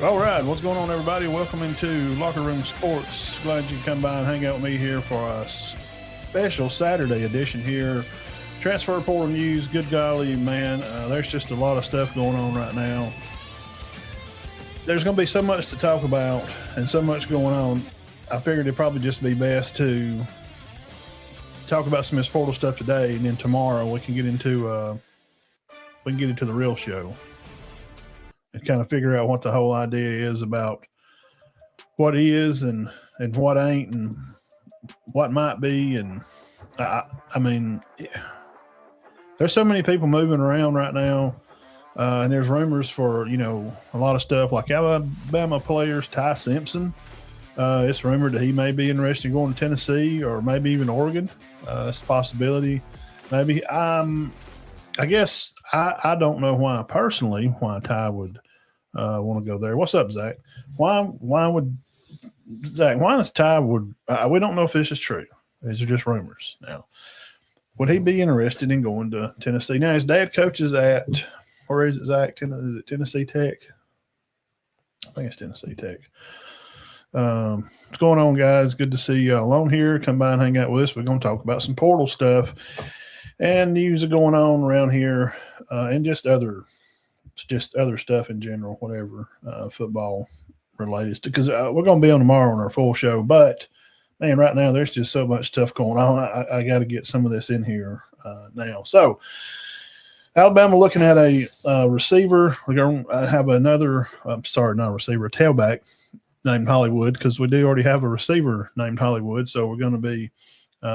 All right, what's going on, everybody? Welcome into Locker Room Sports. Glad you can come by and hang out with me here for a special Saturday edition here. Transfer portal news, good golly, man, there's just a lot of stuff going on right now. There's going to be so much to talk about and so much going on. I figured it'd probably just be best to talk about some of this portal stuff today, and then tomorrow we can get into the real show and kind of figure out what the whole idea is about what is and what ain't and what might be. And I mean, there's so many people moving around right now, and there's rumors for a lot of stuff like Alabama players. Ty Simpson, it's rumored that he may be interested in going to Tennessee or maybe even Oregon. That's a possibility. Maybe I guess I don't know why Ty would want to go there. What's up, Zach? Why does Ty would? We don't know if this is true. These are just rumors. Now, would he be interested in going to Tennessee? Now, his dad coaches at, where is it, Zach? Is it Tennessee Tech? I think it's Tennessee Tech. What's going on, guys? Good to see y'all on here. Come by and hang out with us. We're going to talk about some portal stuff and news are going on around here, and just other stuff in general, whatever football related. Because we're going to be on tomorrow on our full show, but man, right now there's just so much stuff going on. I got to get some of this in here now. So, Alabama looking at a receiver. We're going to have another. Not a receiver, a tailback named Hollywood, because we do already have a receiver named Hollywood. So we're going to be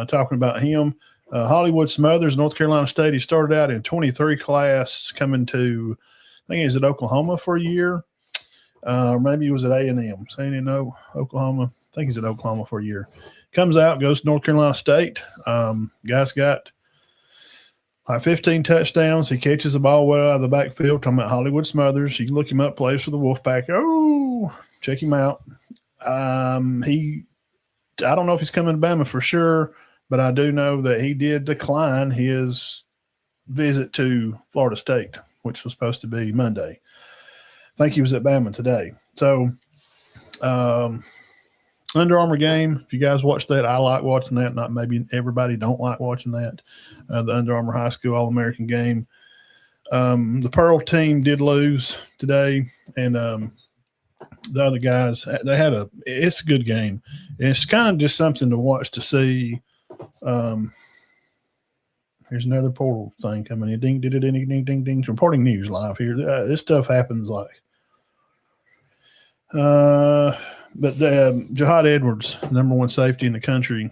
talking about him. Hollywood Smothers, North Carolina State. He started out in 23 class, coming to, I think he was at Oklahoma for a year, or maybe he was at A&M. Saying Oklahoma. I think he's at Oklahoma for a year. Comes out, goes to North Carolina State. Guy's got like 15 touchdowns. He catches the ball well out of the backfield. Talking about Hollywood Smothers. You can look him up, plays for the Wolfpack. Oh, check him out. I don't know if he's coming to Bama for sure, but I do know that he did decline his visit to Florida State, which was supposed to be Monday. I think he was at Bama today. So, Under Armour game, if you guys watch that, I like watching that. Not maybe everybody don't like watching that. The Under Armour High School All-American game. The Pearl team did lose today, and the other guys, it's a good game. It's kind of just something to watch to see. Here's another portal thing coming in. Ding, ding, ding, ding, ding, ding, ding. Reporting news live here. This stuff happens like. But Jahad Edwards, number one safety in the country,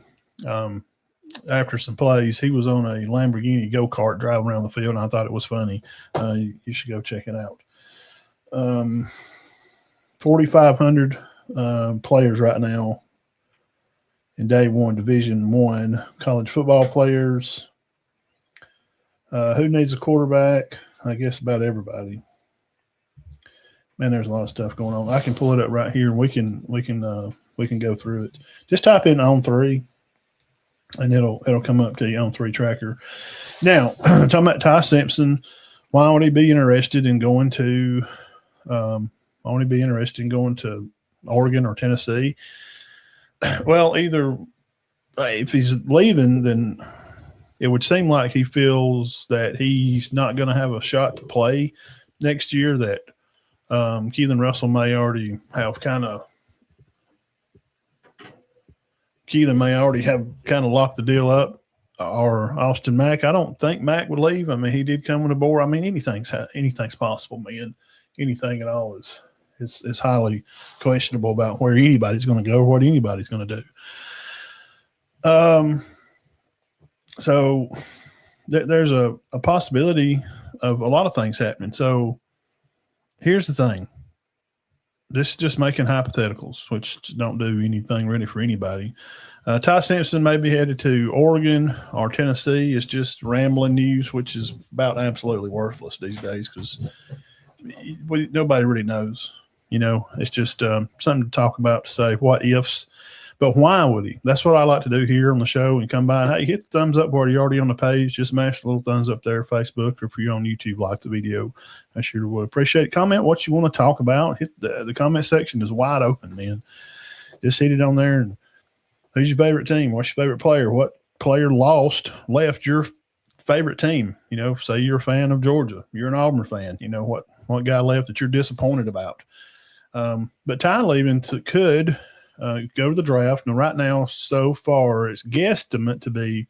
after some plays, he was on a Lamborghini go-kart driving around the field, and I thought it was funny. You should go check it out. 4,500 players right now in Day 1, Division 1, college football players. Who needs a quarterback? I guess about everybody. Man, there's a lot of stuff going on. I can pull it up right here, and we can go through it. Just type in On3, and it'll come up to you, On3 tracker. Now, talking about Ty Simpson, why would he be interested in going to? Oregon or Tennessee? Well, either if he's leaving, then it would seem like he feels that he's not going to have a shot to play next year. That Keelan Russell may already have Keelan may already have kind of locked the deal up, or Austin Mack. I don't think Mack would leave. I mean, he did come on the board. I mean, anything's possible, man. Anything at all is highly questionable about where anybody's going to go or what anybody's going to do. So there's a possibility of a lot of things happening. So here's the thing. This is just making hypotheticals, which don't do anything really for anybody. Ty Simpson may be headed to Oregon or Tennessee. It's just rambling news, which is about absolutely worthless these days because nobody really knows. It's just something to talk about, to say what ifs. But why would he? That's what I like to do here on the show and come by. Hey, hit the thumbs up whether you're already on the page. Just smash the little thumbs up there, Facebook, or if you're on YouTube, like the video. I sure would appreciate it. Comment what you want to talk about. Hit the comment section is wide open, man. Just hit it on there. And who's your favorite team? What's your favorite player? What player left your favorite team? You know, say you're a fan of Georgia. You're an Auburn fan. You know, what guy left that you're disappointed about? But Ty leaving could go to the draft. Now, right now, so far, it's guesstimate to be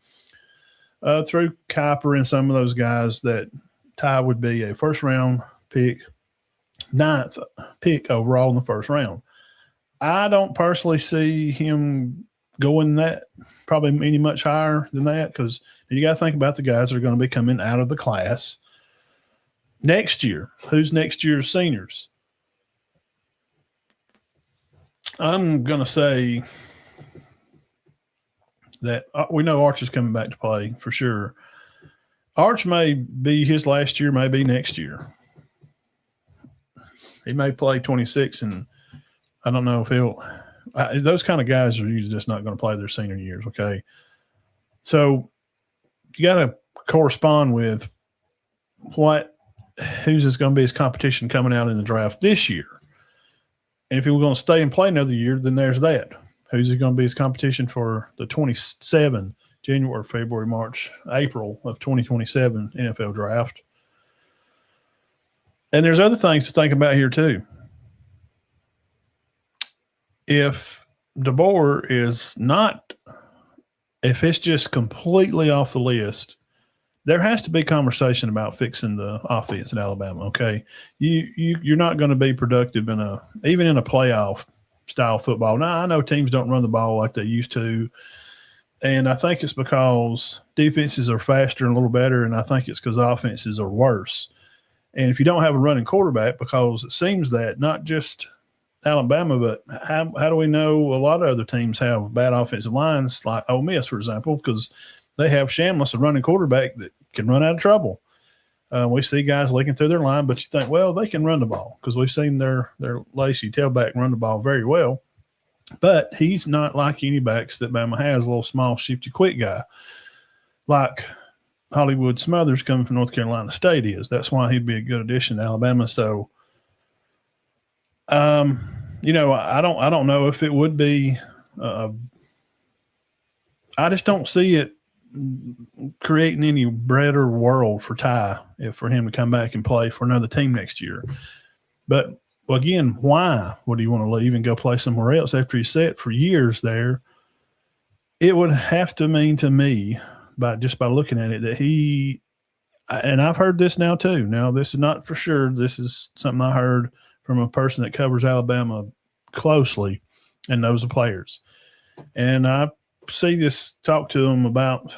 through Kiper and some of those guys that Ty would be a first-round pick, 9th pick overall in the first round. I don't personally see him going that probably any much higher than that because you got to think about the guys that are going to be coming out of the class next year. Who's next year's seniors? I'm going to say that we know Arch is coming back to play for sure. Arch may be his last year, maybe next year. He may play 26, and I don't know if he'll those kind of guys are usually just not going to play their senior years, okay? So you got to correspond with who's just going to be his competition coming out in the draft this year. And if he was going to stay and play another year, then there's that. Who's he going to be his competition for the 27 January, February, March, April of 2027 NFL draft? And there's other things to think about here too. If DeBoer is not, if it's just completely off the list, there has to be conversation about fixing the offense in Alabama. Okay, you're not going to be productive even in a playoff style football. Now I know teams don't run the ball like they used to, and I think it's because defenses are faster and a little better, and I think it's because offenses are worse. And if you don't have a running quarterback, because it seems that not just Alabama, but how do we know a lot of other teams have bad offensive lines, like Ole Miss, for example, because they have Shamlis, a running quarterback that can run out of trouble. We see guys licking through their line, but you think, well, they can run the ball because we've seen their lacy tailback run the ball very well. But he's not like any backs that Bama has, a little small, shifty, quick guy like Hollywood Smothers coming from North Carolina State is. That's why he'd be a good addition to Alabama. So, you know, I don't know if it would be. I just don't see it creating any better world for Ty for him to come back and play for another team next year. But again, why would he want to leave and go play somewhere else after he's set for years there? It would have to mean to me, by looking at it, that he, and I've heard this now too. Now, this is not for sure. This is something I heard from a person that covers Alabama closely and knows the players. And I see this, talk to him about,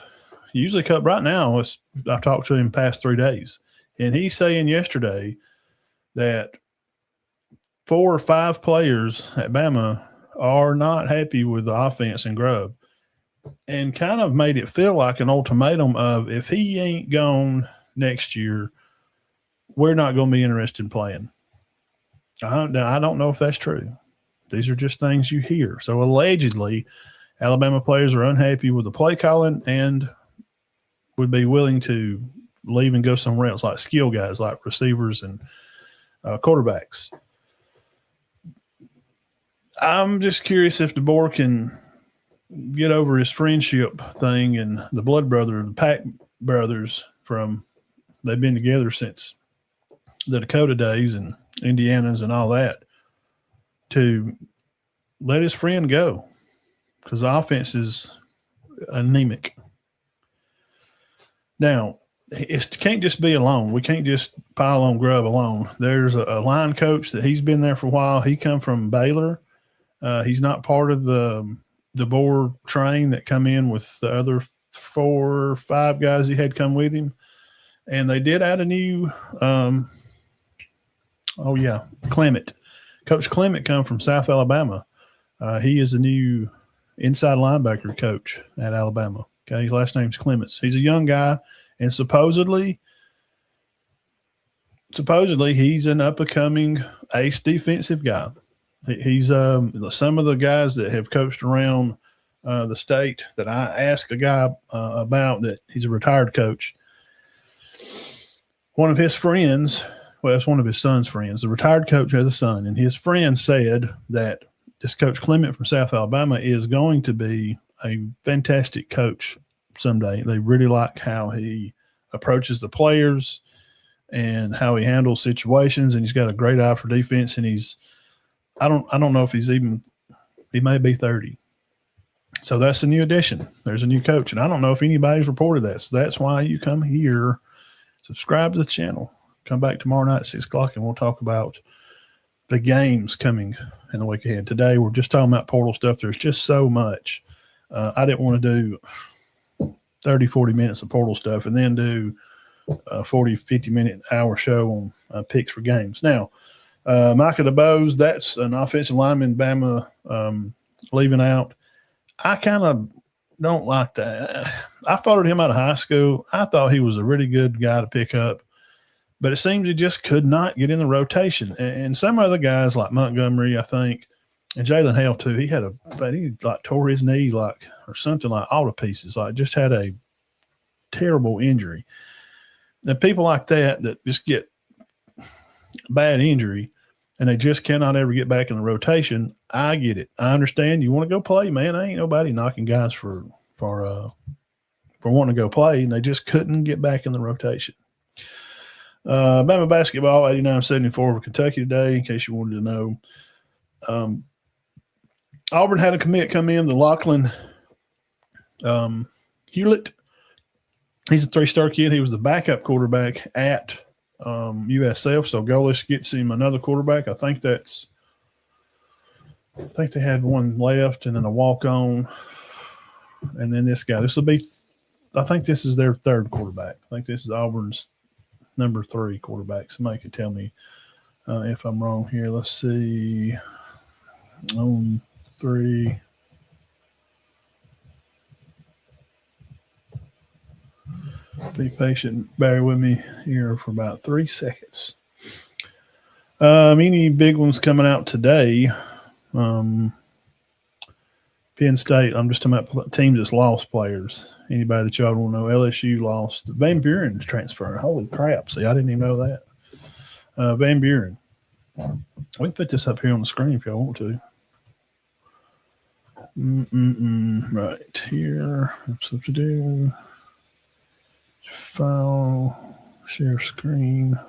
usually right now, I've talked to him past 3 days. And he's saying yesterday that 4 or 5 players at Bama are not happy with the offense and Grubb, and kind of made it feel like an ultimatum of, if he ain't gone next year, we're not going to be interested in playing. I don't know if that's true. These are just things you hear. So allegedly, Alabama players are unhappy with the play calling and would be willing to leave and go somewhere else, like skill guys, like receivers and quarterbacks. I'm just curious if DeBoer can get over his friendship thing and the blood brother, the Pack brothers they've been together since the Dakota days and Indianas and all that, to let his friend go because the offense is anemic. Now, it can't just be alone. We can't just pile on Grubb alone. There's a line coach that he's been there for a while. He come from Baylor. He's not part of the DeBoer train that come in with the other 4 or 5 guys he had come with him. And they did add a new Clement. Coach Clement come from South Alabama. He is a new inside linebacker coach at Alabama. Okay, his last name's Clements. He's a young guy, and supposedly he's an up-and-coming ace defensive guy. He's some of the guys that have coached around the state that I asked a guy about that he's a retired coach. One of his friends, well, it's one of his son's friends. The retired coach has a son, and his friend said that this Coach Clement from South Alabama is going to be a fantastic coach someday. They really like how he approaches the players and how he handles situations, and he's got a great eye for defense. And I don't know if he may be 30. So that's a new addition. There's a new coach, and I don't know if anybody's reported that. So that's why you come here, subscribe to the channel, come back tomorrow night at 6 o'clock, and we'll talk about the games coming in the week ahead. Today, we're just talking about portal stuff. There's just so much. I didn't want to do 30, 40 minutes of portal stuff and then do a 40, 50-minute hour show on picks for games. Now, Micah DeBose, that's an offensive lineman Bama leaving out. I kind of don't like that. I followed him out of high school. I thought he was a really good guy to pick up, but it seems he just could not get in the rotation. And some other guys like Montgomery, I think, and Jalen Hale too, he like tore his knee or something, like all to pieces, like just had a terrible injury. The people like that just get bad injury and they just cannot ever get back in the rotation. I get it. I understand you want to go play, man. I ain't nobody knocking guys for wanting to go play, and they just couldn't get back in the rotation. Bama basketball, 89-74 over Kentucky today, in case you wanted to know. Auburn had a commit come in, the Lachlan Hewlett. He's a 3-star kid. He was the backup quarterback at USF, so Golis gets him another quarterback. I think they had one left and then a walk-on. And then this guy. I think this is their third quarterback. I think this is Auburn's number 3 quarterback. Somebody could tell me if I'm wrong here. Let's see. On 3. Be patient. Bear with me here for about 3 seconds. Any big ones coming out today? Penn State, I'm just talking about teams that's lost players. Anybody that y'all want to know? LSU lost. Van Buren's transferring. Holy crap. See, I didn't even know that. Van Buren. We can put this up here on the screen if y'all want to. Right here. What's to do? File. Share screen.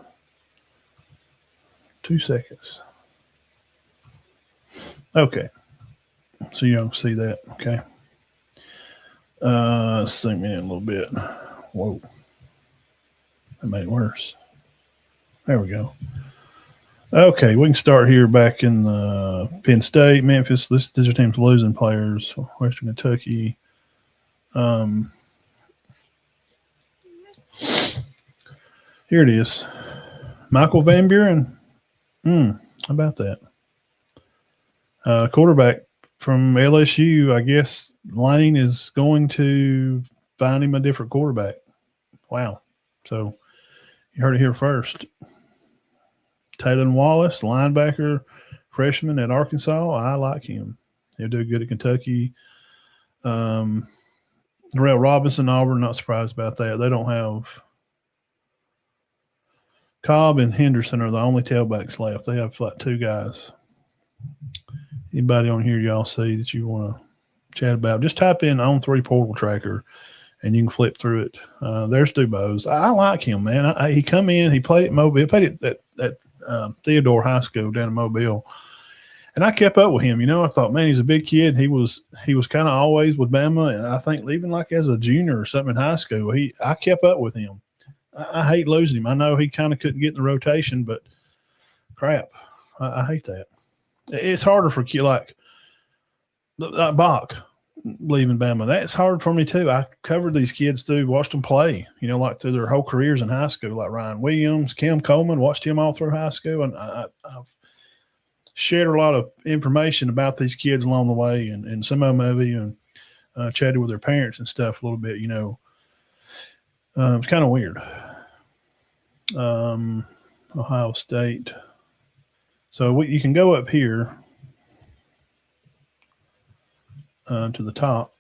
2 seconds. Okay. So y'all can see that. Okay. Let's zoom in a little bit. Whoa. That made it worse. There we go. Okay, we can start here back in Penn State, Memphis. These are teams losing players. Western Kentucky. Here it is. Michael Van Buren. How about that? Quarterback from LSU. I guess Lane is going to find him a different quarterback. Wow. So you heard it here first. Taylor Wallace, linebacker, freshman at Arkansas. I like him. He'll do good at Kentucky. Darrell Robinson, Auburn, not surprised about that. They don't have Cobb and Henderson are the only tailbacks left. They have like 2 guys. Anybody on here y'all see that you want to chat about? Just type in on 3 portal tracker and you can flip through it. There's DuBose. I like him, man. He come in, he played at Mobile, played at Theodore High School down in Mobile. And I kept up with him. I thought, man, he's a big kid. He was kind of always with Bama, and I think even like as a junior or something in high school, I kept up with him. I hate losing him. I know he kind of couldn't get in the rotation, but crap, I hate that. It's harder for kids like Bach leaving Bama. That's hard for me too. I covered these kids watched them play, like through their whole careers in high school, like Ryan Williams, Cam Coleman, watched him all through high school. And I've shared a lot of information about these kids along the way. And some of them have even chatted with their parents and stuff a little bit, it's kind of weird. Ohio State. So you can go up here to the top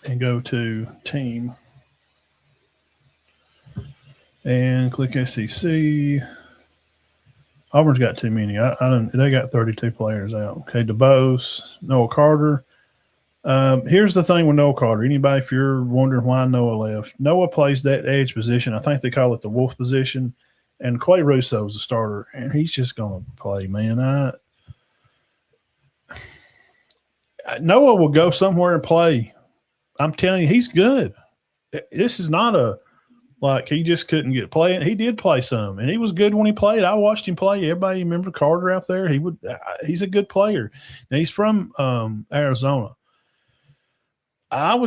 and go to team and click SEC. Auburn's got too many. They got 32 players out. Okay, DeBose, Noah Carter. Here's the thing with Noah Carter. Anybody, if you're wondering why Noah left, Noah plays that edge position. I think they call it the wolf position. And Clay Russo is a starter, and he's just going to play, man. Noah will go somewhere and play. I'm telling you, he's good. This is not like he just couldn't get playing. He did play some, and he was good when he played. I watched him play. Everybody remember Carter out there? He's a good player. Now, he's from Arizona. I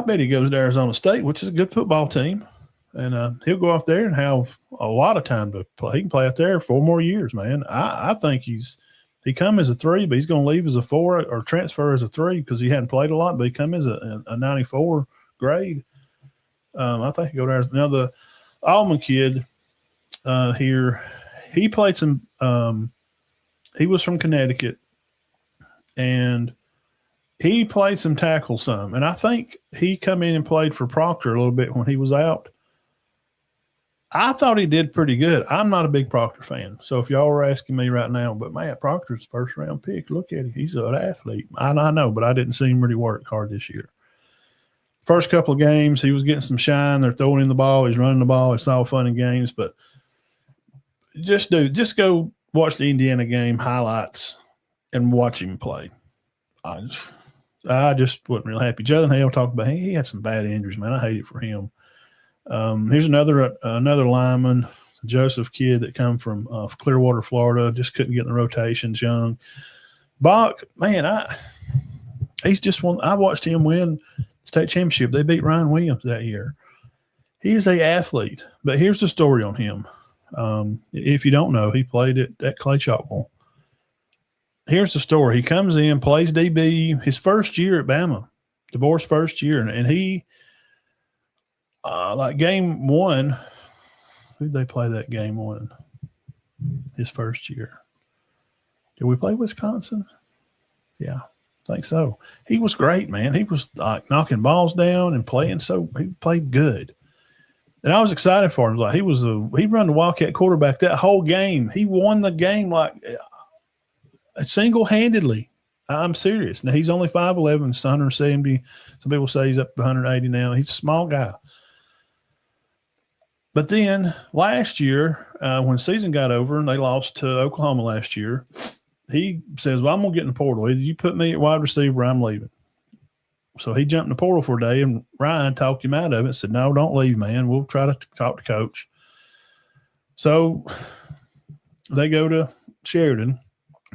bet he goes to Arizona State, which is a good football team. And he'll go out there and have a lot of time to play. He can play out there 4 more years, man. I think he come as a 3, but he's going to leave as a 4 or transfer as a 3 because he hadn't played a lot, but he come as a 94 grade. I think he go there. Now, the Allman kid here, he played some he was from Connecticut, and he played some tackle some. And I think he come in and played for Proctor a little bit when he was out. I thought he did pretty good. I'm not a big Proctor fan. So if y'all were asking me right now, but Matt Proctor's first-round pick, look at him. He's an athlete. I know, but I didn't see him really work hard this year. First couple of games, he was getting some shine. They're throwing in the ball. He's running the ball. It's all fun and games. But just go watch the Indiana game highlights and watch him play. I just wasn't real happy. Jalen Hale talked about he had some bad injuries, man. I hate it for him. Here's another lineman, Joseph kid that come from Clearwater, Florida. Just couldn't get in the rotations. Young Bach, man, he's just one. I watched him win state championship. They beat Ryan Williams that year. He is a athlete, but here's the story on him. If you don't know, he played at Clay Chalkville. Here's the story. He comes in, plays DB his first year at Bama, DeBoer's first year, and he. Like game 1, who did they play that game 1? His first year. Did we play Wisconsin? Yeah, I think so. He was great, man. He was like knocking balls down and playing he played good. And I was excited for him. Like he run the Wildcat quarterback that whole game. He won the game like single-handedly. I'm serious. Now he's only 5'11", 170. Some people say he's up to 180 now. He's a small guy. But then last year, when the season got over and they lost to Oklahoma last year, he says, well, I'm going to get in the portal. Either you put me at wide receiver or I'm leaving. So he jumped in the portal for a day, and Ryan talked him out of it and said, no, don't leave, man. We'll try to talk to coach. So they go to Sheridan,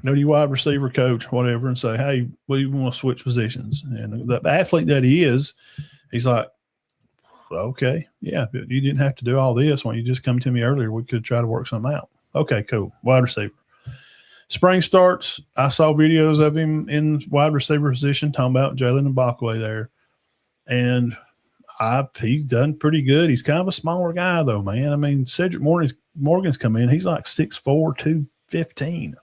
go to your wide receiver coach, whatever, and say, hey, we want to switch positions. And the athlete that he is, he's like, okay, yeah, but you didn't have to do all this. Why don't you just come to me earlier? We could try to work something out. Okay, cool. Wide receiver. Spring starts. I saw videos of him in wide receiver position, talking about Jalen Mbakwe there. And he's done pretty good. He's kind of a smaller guy, though, man. I mean, Cedric Morgan's come in. He's like 6'4", 215.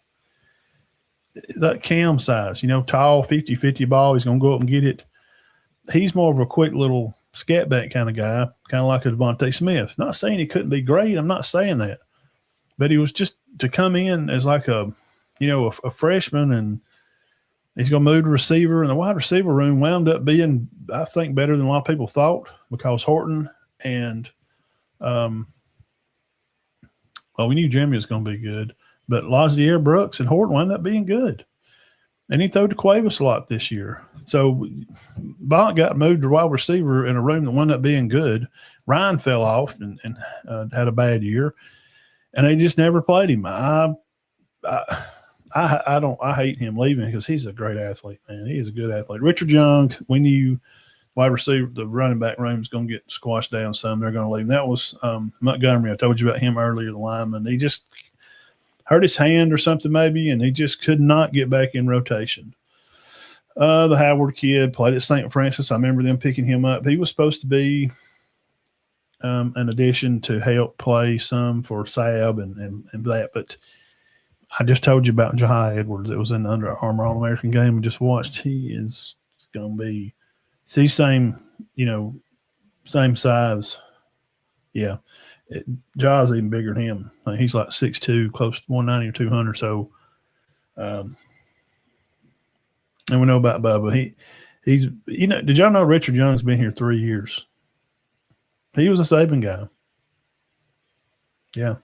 That Cam size, tall, 50-50 ball. He's going to go up and get it. He's more of a quick little scat back kind of guy, kind of like a Devontae Smith. Not saying he couldn't be great. I'm not saying that. But he was just to come in as like a freshman, and he's going to move to receiver. And the wide receiver room wound up being, I think, better than a lot of people thought, because Horton and we knew Jimmy was going to be good. But Lazier Brooks and Horton wound up being good. And he threw to Cuevas a lot this year. So Bont got moved to wide receiver in a room that wound up being good. Ryan fell off and had a bad year, and they just never played him. I hate him leaving because he's a great athlete, man. He is a good athlete. Richard Young, we knew wide receiver, the running back room is going to get squashed down some. They're going to leave. And that was Montgomery. I told you about him earlier, the lineman. He just hurt his hand or something maybe, and he just could not get back in rotation. The Howard kid played at St. Francis. I remember them picking him up. He was supposed to be an addition to help play some for Sab and that, but I just told you about Jahai Edwards. It was in the Under Armour All American game we just watched. He is going to be, see, same, same size. Yeah. Jah's even bigger than him. He's like 6'2", close to 190 or 200. So, and we know about Bubba. He's, did y'all know Richard Young's been here 3 years? He was a Saban guy. Yeah.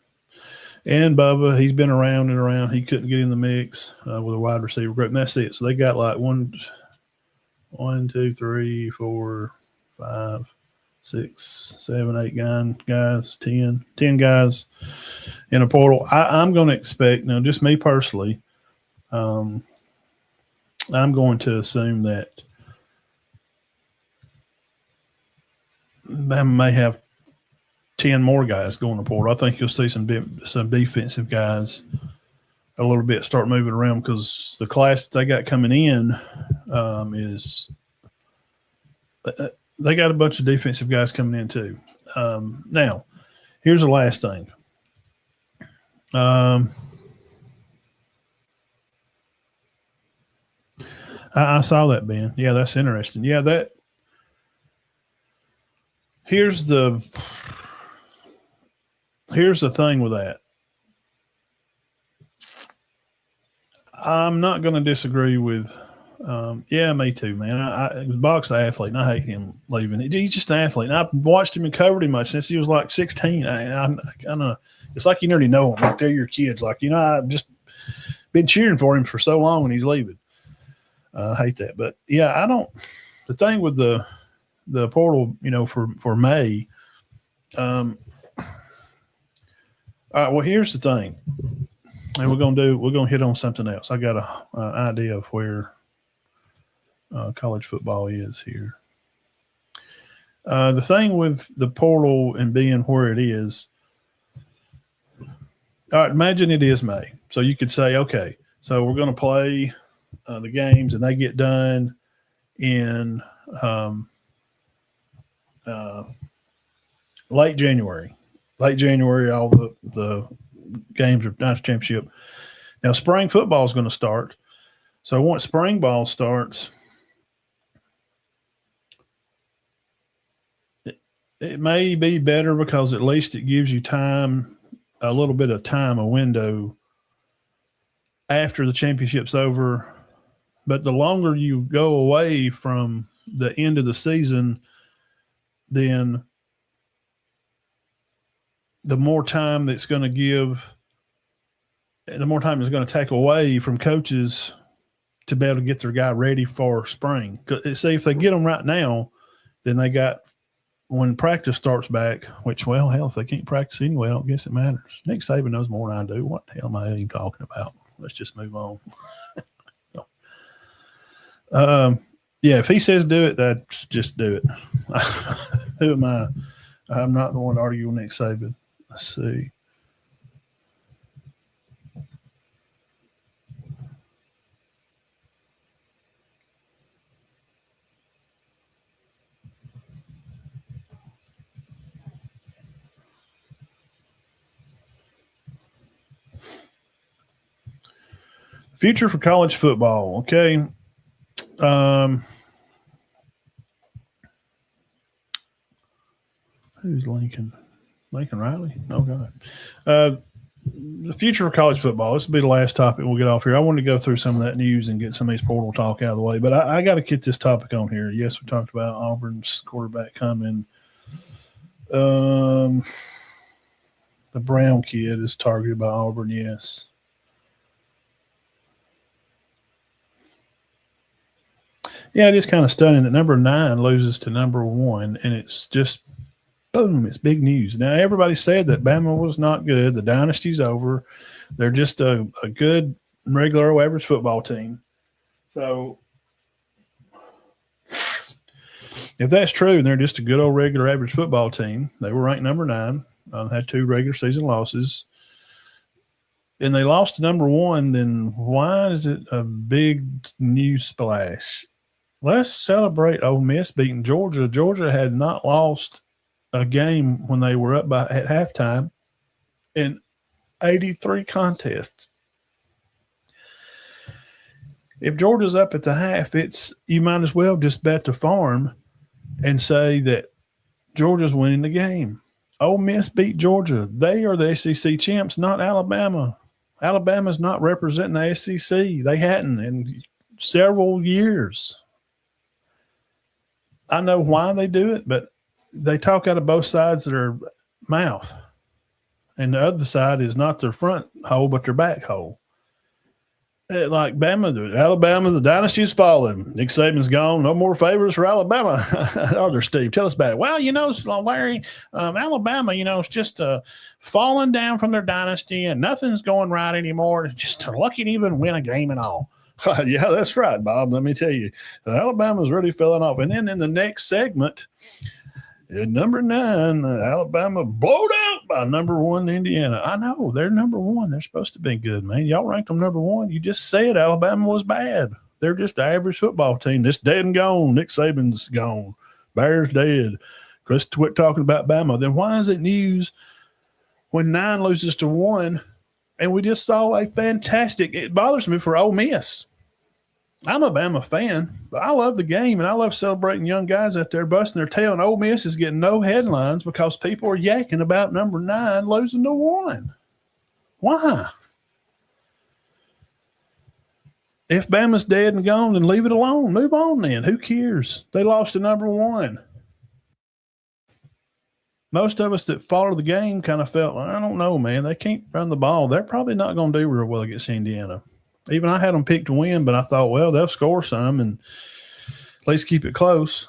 And Bubba, he's been around and around. He couldn't get in the mix with a wide receiver group, and that's it. So they got like 1, 2, 3, 4, 5, 6, 7, 8 guys, 10 guys in a portal. I'm going to expect, now just me personally, I'm going to assume that Bama may have 10 more guys going to portal. I think you'll see some defensive guys a little bit start moving around because the class they got coming in is they got a bunch of defensive guys coming in too. Now, here's the last thing. I saw that, Ben. Yeah, that's interesting. Yeah, here's the thing with that. I'm not going to disagree with. Yeah, me too, man. He was a box athlete, and I hate him leaving. He's just an athlete. And I've watched him and covered him since he was like 16. I kind of, it's like you nearly know him. Like they're your kids. Like, I've just been cheering for him for so long, and he's leaving. I hate that. But, yeah, I don't – the thing with the portal, for May all right, well, here's the thing. And we're going to hit on something else. I got an idea of where college football is here. The thing with the portal and being where it is, all right, imagine it is May. So you could say, okay, so we're going to play the games and they get done in late January. Late January, all the games are national championship. Now, spring football is going to start. So once spring ball starts, it may be better because at least it gives you time, a little bit of time, a window after the championship's over. But the longer you go away from the end of the season, then the more time that's going to give, the more time it's going to take away from coaches to be able to get their guy ready for spring. See, if they get them right now, then they got, when practice starts back, which, well, hell, if they can't practice anyway, I don't guess it matters. Nick Saban knows more than I do. What the hell am I even talking about? Let's just move on. Yeah, if he says do it, that's just do it. Who am I? I'm not the one to argue with Nick Saban. Let's see. Future for college football. Okay. Who's Lincoln? Lincoln Riley? Oh, God. The future of college football. This will be the last topic we'll get off here. I want to go through some of that news and get some of these portal talk out of the way, but I got to get this topic on here. Yes, we talked about Auburn's quarterback coming. The Brown kid is targeted by Auburn, yes. Yeah, it is kind of stunning that number 9 loses to number 1, and it's just boom, it's big news. Now, everybody said that Bama was not good. The dynasty's over. They're just a good, regular, average football team. So, if that's true, and they're just a good old regular average football team, they were ranked number 9, had 2 regular season losses, and they lost to number 1, then why is it a big news splash? Let's celebrate Ole Miss beating Georgia. Georgia had not lost a game when they were up at halftime in 83 contests. If Georgia's up at the half, you might as well just bet the farm and say that Georgia's winning the game. Ole Miss beat Georgia. They are the SEC champs, not Alabama. Alabama's not representing the SEC. They hadn't in several years. I know why they do it, but they talk out of both sides of their mouth. And the other side is not their front hole, but their back hole. Like Bama, Alabama, the dynasty's fallen. Nick Saban's gone. No more favors for Alabama. Other Steve, tell us about it. Well, Larry, Alabama, it's just falling down from their dynasty and nothing's going right anymore. It's just lucky to even win a game at all. Yeah, that's right, Bob. Let me tell you, Alabama's really falling off. And then in the next segment, at number 9, Alabama blowed out by number 1 Indiana. I know they're number 1. They're supposed to be good, man. Y'all ranked them number 1. You just said Alabama was bad. They're just an average football team. This dead and gone. Nick Saban's gone. Bears dead. Chris Twitt talking about Bama. Then why is it news when 9 loses to 1? And we just saw a fantastic. It bothers me for Ole Miss. I'm a Bama fan, but I love the game, and I love celebrating young guys out there busting their tail, and Ole Miss is getting no headlines because people are yakking about number 9 losing to 1. Why? If Bama's dead and gone, then leave it alone. Move on then. Who cares? They lost to number 1. Most of us that follow the game kind of felt, I don't know, man. They can't run the ball. They're probably not going to do real well against Indiana. Even I had them picked to win, but I thought, well, they'll score some and at least keep it close.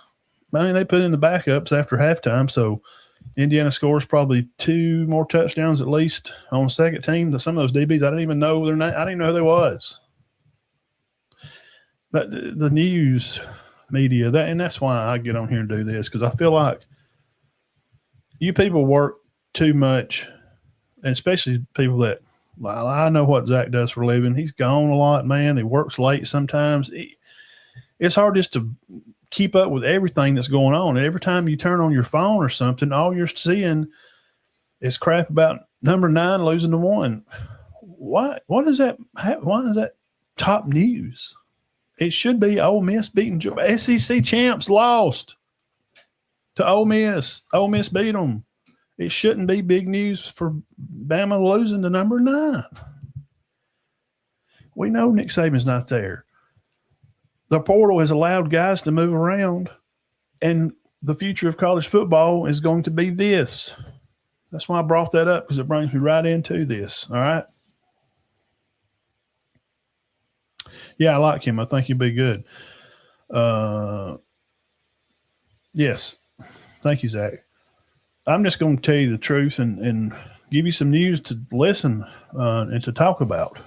I mean, they put in the backups after halftime, so Indiana scores probably 2 more touchdowns at least on the second team. Some of those DBs, I didn't even know their name. I didn't even know who they was. But the news media, and that's why I get on here and do this, because I feel like you people work too much, and especially people that – I know what Zach does for a living. He's gone a lot, man. He works late sometimes. It's hard just to keep up with everything that's going on. And every time you turn on your phone or something, all you're seeing is crap about number 9 losing to 1. What is that? Why is that top news? It should be Ole Miss beating SEC champs lost to Ole Miss. Ole Miss beat them. It shouldn't be big news for Bama losing to number 9. We know Nick Saban's not there. The portal has allowed guys to move around, and the future of college football is going to be this. That's why I brought that up, because it brings me right into this. All right? Yeah, I like him. I think he'd be good. Yes. Thank you, Zach. I'm just going to tell you the truth and give you some news to listen and to talk about.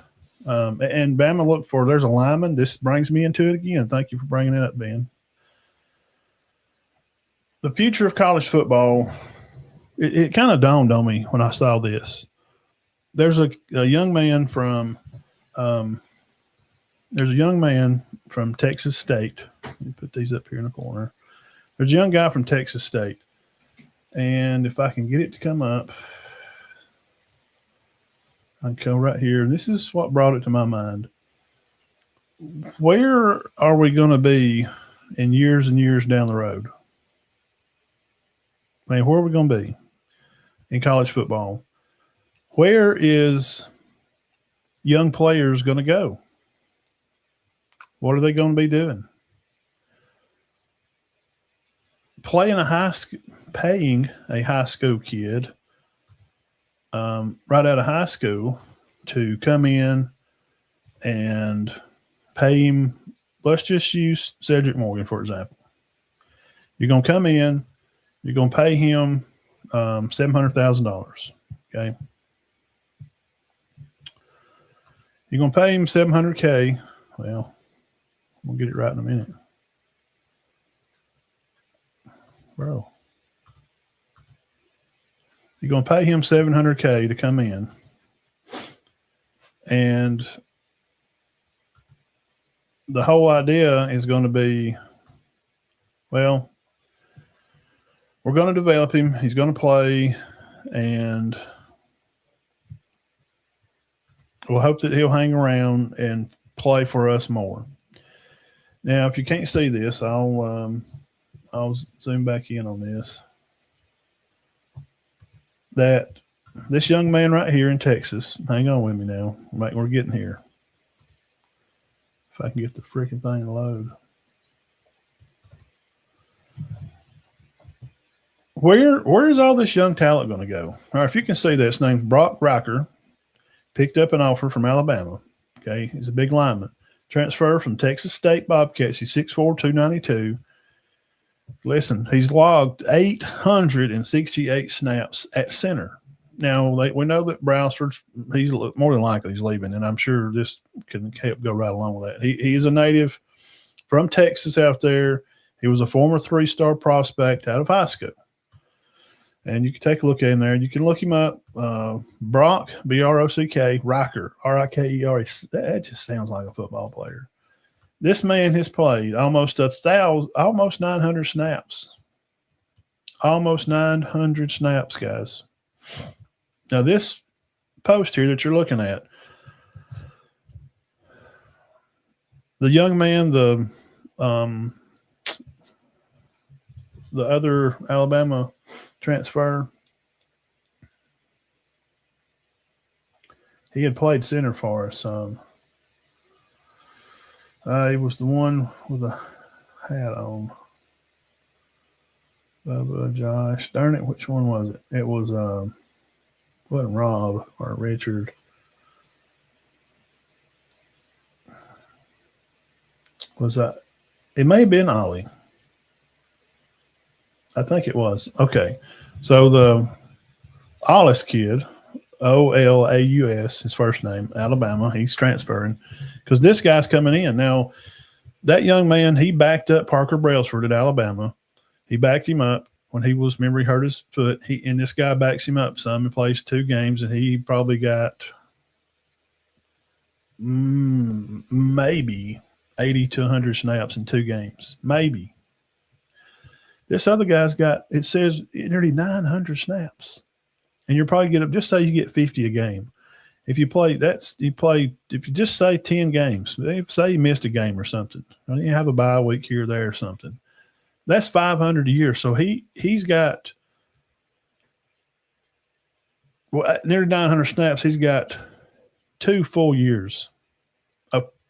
And Bama, look for, there's a lineman. This brings me into it again. Thank you for bringing it up, Ben. The future of college football, it kind of dawned on me when I saw this. There's a young man from Texas State. Let me put these up here in the corner. There's a young guy from Texas State. And if I can get it to come up, I can go right here. This is what brought it to my mind. Where are we going to be in years and years down the road? I mean, where are we going to be in college football? Where is young players going to go? What are they going to be doing? Paying a high school kid right out of high school to come in and pay him. Let's just use Cedric Morgan, for example. You're going to come in, you're going to pay him $700,000. Okay. You're going to pay him $700K. Well, we'll get it right in a minute. Bro. You're going to pay him $700K to come in. And the whole idea is going to be, well, we're going to develop him. He's going to play, and we'll hope that he'll hang around and play for us more. Now, if you can't see this, I'll zoom back in on this. That this young man right here in Texas, hang on with me now. We're getting here. If I can get the freaking thing to load. Where is all this young talent going to go? All right, if you can see this, name's Brock Riker, picked up an offer from Alabama. Okay, he's a big lineman. Transfer from Texas State Bobcats. He's 6'4", 292. Listen, he's logged 868 snaps at center. Now, we know that Brailsford's, he's more than likely he's leaving, and I'm sure this can help go right along with that. He is a native from Texas out there. He was a former 3-star prospect out of high school. And you can take a look at him there. You can look him up. Brock, B-R-O-C-K, Riker, R-I-K-E-R. That just sounds like a football player. This man has played almost 900 snaps. Almost 900 snaps, guys. Now, this post here that you're looking at, the young man, the other Alabama transfer, he had played center for us. He was the one with a hat on. Josh, darn it, which one was it? It was wasn't Rob or Richard. Was that? It may have been Ollie. I think it was. Okay. So the Ollis kid, Olaus, his first name, Alabama, he's transferring because this guy's coming in. Now, that young man, he backed up Parker Brailsford at Alabama. He backed him up when he was, remember, he hurt his foot. And this guy backs him up some and plays 2 games, and he probably got maybe 80 to 100 snaps in 2 games. Maybe. This other guy's got, it says, nearly 900 snaps. And you're probably get up, just say you get 50 a game. If you play, if you just say 10 games, say you missed a game or something, or you have a bye week here or there or something, that's 500 a year. So he's got nearly 900 snaps. He's got 2 full years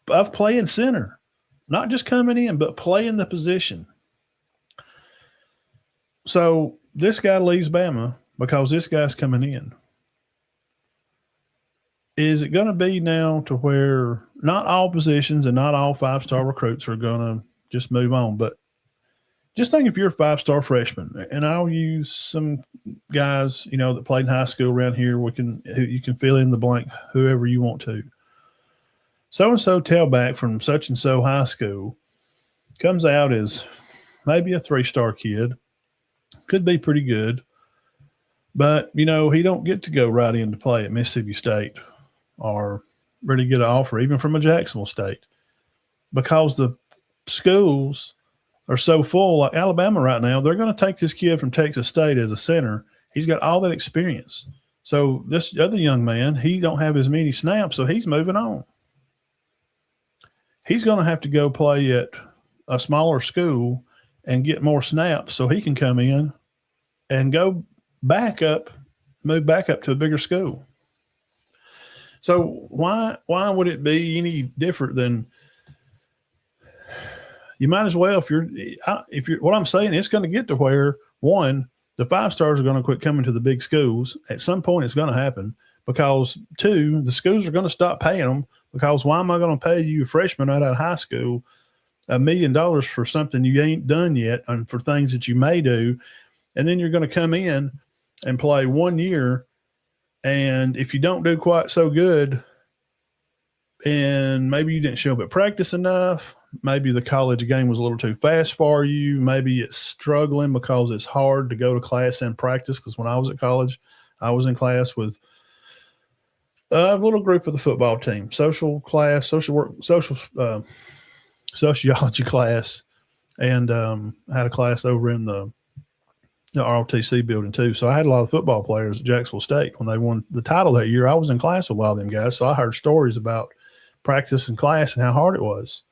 of playing center, not just coming in, but playing the position. So this guy leaves Bama because this guy's coming in. Is it going to be now to where not all positions and not all 5-star recruits are going to just move on? But just think if you're a 5-star freshman, and I'll use some guys, that played in high school around here. You can fill in the blank, whoever you want to. So-and-so tailback from such-and-so high school comes out as maybe a 3-star kid. Could be pretty good. But, he don't get to go right in to play at Mississippi State or really get an offer, even from a Jacksonville State, because the schools are so full. Like Alabama right now, they're going to take this kid from Texas State as a center. He's got all that experience. So this other young man, he don't have as many snaps, so he's moving on. He's going to have to go play at a smaller school and get more snaps so he can come in and go move back up to a bigger school. So why would it be any different than you might as well, if you're what I'm saying, it's going to get to where, one, the 5-stars are going to quit coming to the big schools. At some point it's going to happen because, 2, the schools are going to stop paying them because why am I going to pay you a freshman right out of high school $1 million for something you ain't done yet and for things that you may do, and then you're going to come in and play 1 year, and if you don't do quite so good, and maybe you didn't show up at practice enough, maybe the college game was a little too fast for you, maybe it's struggling because it's hard to go to class and practice, because when I was at college, I was in class with a little group of the football team, social class, social work, sociology class, and I had a class over in the ROTC building too. So I had a lot of football players at Jacksonville State. When they won the title that year, I was in class with a lot of them guys. So I heard stories about practice and class and how hard it was.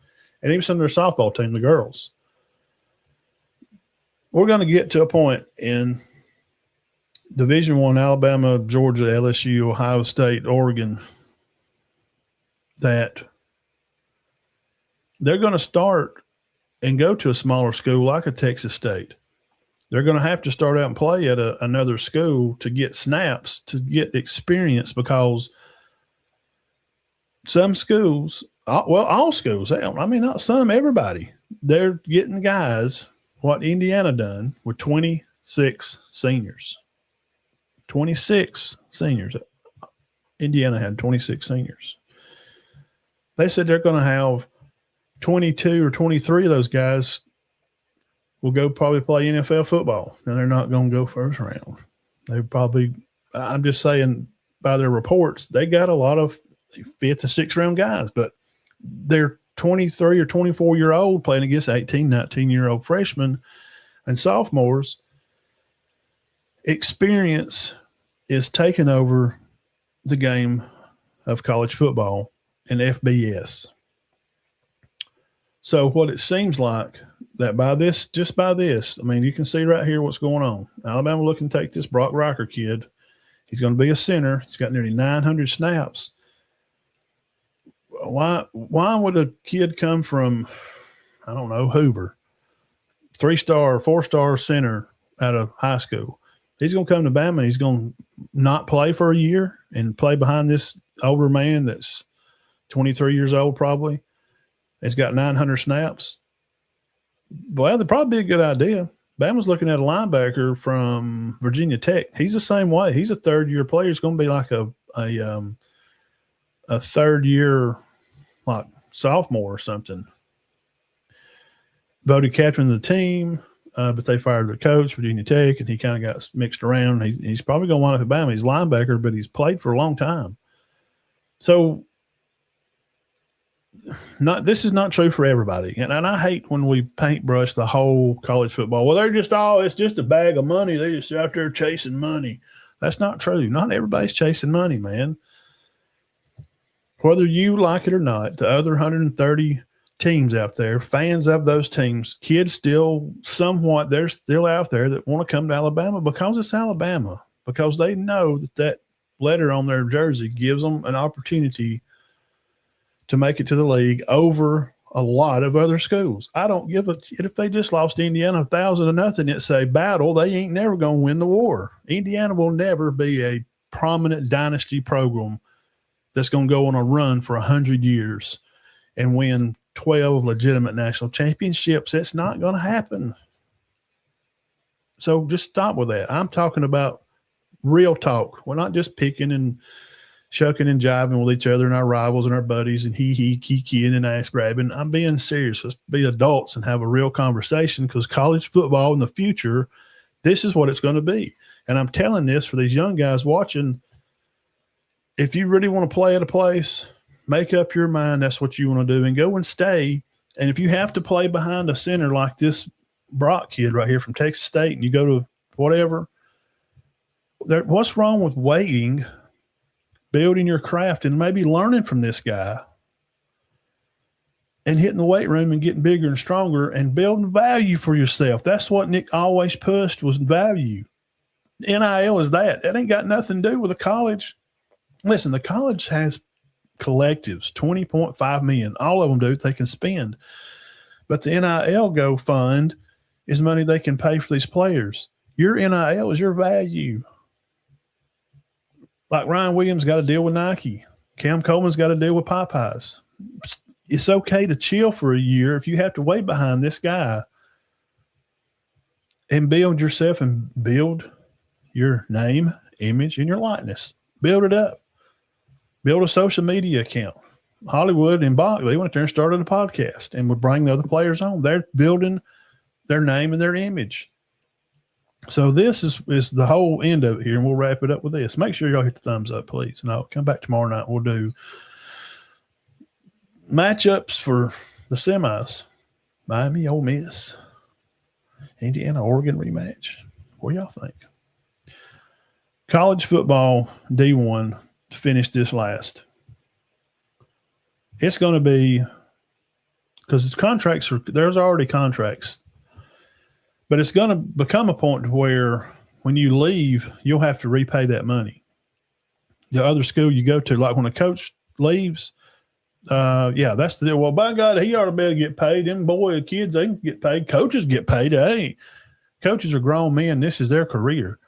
And even some of their softball team, the girls. We're going to get to a point in Division I, Alabama, Georgia, LSU, Ohio State, Oregon, that they're going to start and go to a smaller school like a Texas State. They're going to have to start out and play at another school to get snaps, to get experience, because some schools, all schools, I mean, not some, everybody, they're getting guys what Indiana done with 26 seniors. 26 seniors. Indiana had 26 seniors. They said they're going to have 22 or 23 of those guys will go probably play NFL football, and they're not going to go first round. They probably, I'm just saying by their reports, they got a lot of fifth and sixth round guys, but they're 23 or 24-year-old playing against 18, 19-year-old freshmen and sophomores. Experience is taking over the game of college football and FBS. So what it seems like that just by this, I mean, you can see right here what's going on. Alabama looking to take this Brock Riker kid. He's going to be a center. He's got nearly 900 snaps. Why would a kid come from, I don't know, Hoover, 3-star, 4-star center out of high school? He's going to come to Bama and he's going to not play for a year and play behind this older man that's 23 years old probably. He's got 900 snaps. Well, that'd probably be a good idea. Bama's looking at a linebacker from Virginia Tech. He's the same way. He's a third-year player. He's going to be like a third-year like sophomore or something. Voted captain of the team, but they fired the coach, Virginia Tech, and he kind of got mixed around. He's probably going to wind up at Bama. He's a linebacker, but he's played for a long time. So this is not true for everybody. And I hate when we paintbrush the whole college football. Well, it's just a bag of money. They're just out there chasing money. That's not true. Not everybody's chasing money, man. Whether you like it or not, the other 130 teams out there, fans of those teams, kids still somewhat, they're still out there that want to come to Alabama because it's Alabama, because they know that letter on their jersey gives them an opportunity to make it to the league over a lot of other schools. I don't give a shit if they just lost Indiana 1,000-0. It's a battle. They ain't never going to win the war. Indiana will never be a prominent dynasty program that's going to go on a run for 100 years and win 12 legitimate national championships. That's not going to happen. So just stop with that. I'm talking about real talk. We're not just picking and shucking and jiving with each other and our rivals and our buddies and kiki and ass grabbing. I'm being serious. Let's be adults and have a real conversation, because college football in the future, this is what it's going to be. And I'm telling this for these young guys watching. If you really want to play at a place, make up your mind that's what you want to do and go and stay. And if you have to play behind a center like this Brock kid right here from Texas State and you go to whatever, what's wrong with waiting, building your craft, and maybe learning from this guy and hitting the weight room and getting bigger and stronger and building value for yourself? That's what Nick always pushed, was value. NIL is that. That ain't got nothing to do with the college. Listen, the college has collectives, $20.5 million. All of them do. They can spend. But the NIL Go Fund is money they can pay for these players. Your NIL is your value. Like Ryan Williams got to deal with Nike. Cam Coleman's got to deal with Popeyes. It's okay to chill for a year if you have to wait behind this guy and build yourself and build your name, image, and your likeness. Build it up. Build a social media account. Hollywood and Bach, they went there and started a podcast and would bring the other players on. They're building their name and their image. So this is the whole end of it here, and we'll wrap it up with this. Make sure y'all hit the thumbs up, please. And I'll come back tomorrow night. We'll do matchups for the semis. Miami, Ole Miss, Indiana, Oregon rematch. What do y'all think? College football D1 to finish this last. It's going to be because there's already contracts, but it's going to become a point where when you leave, you'll have to repay that money. The other school you go to, like when a coach leaves, that's the deal. Well, by God, he ought to be able to get paid. Them kids, they can get paid. Coaches get paid. Hey, coaches are grown men. This is their career.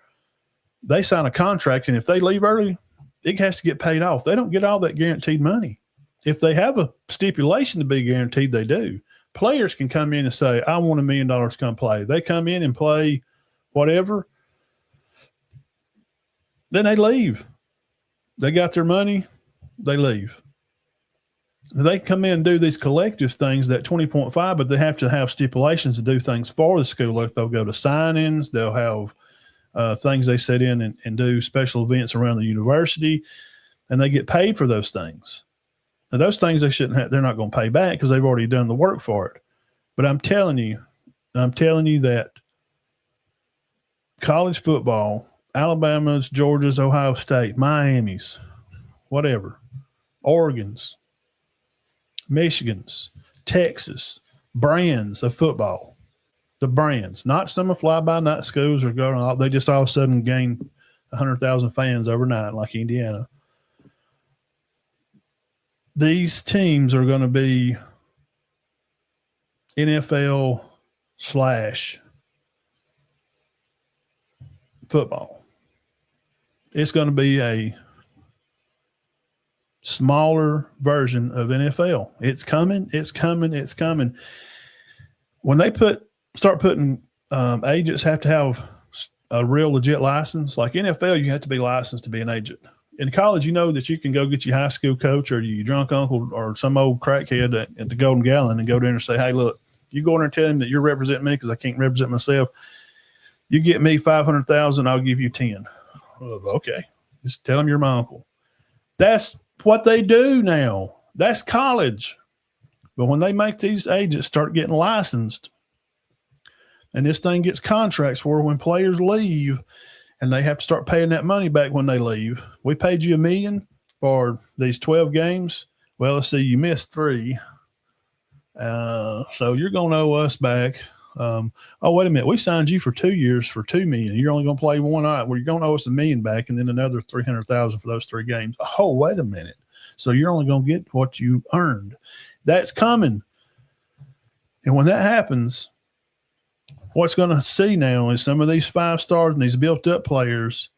They sign a contract, and if they leave early, it has to get paid off. They don't get all that guaranteed money. If they have a stipulation to be guaranteed, they do. Players can come in and say, I want $1 million to come play. They come in and play whatever. Then they leave. They got their money. They leave. They come in and do these collective things, that 20.5, but they have to have stipulations to do things for the school. Like they'll go to sign-ins. They'll have things they set in and do special events around the university, and they get paid for those things. Now, those things they're not going to pay back because they've already done the work for it. But I'm telling you that college football, Alabama's, Georgia's, Ohio State, Miami's, whatever, Oregon's, Michigan's, Texas, brands of football, the brands, not some fly-by-night schools are going out. They just all of a sudden gain 100,000 fans overnight like Indiana. These teams are going to be NFL / football. It's going to be a smaller version of NFL. It's coming. It's coming. It's coming. When they start putting agents have to have a real legit license. Like NFL, you have to be licensed to be an agent. In college, you know that you can go get your high school coach or your drunk uncle or some old crackhead at the Golden Gallon and go there and say, hey, look, you go in there and tell him that you're representing me because I can't represent myself. You get me $500,000, I'll give you 10. Well, okay. Just tell him you're my uncle. That's what they do now. That's college. But when they make these agents start getting licensed and this thing gets contracts where when players leave and they have to start paying that money back when they leave, we paid you $1 million for these 12 games. Well, let's see, you missed 3. So you're going to owe us back. Oh, wait a minute. We signed you for 2 years for $2 million. You're only going to play one night. Well, you're going to owe us $1 million back and then another $300,000 for those 3 games. Oh, wait a minute. So you're only going to get what you earned. That's coming. And when that happens, what's going to see now is some of these 5 stars and these built up players,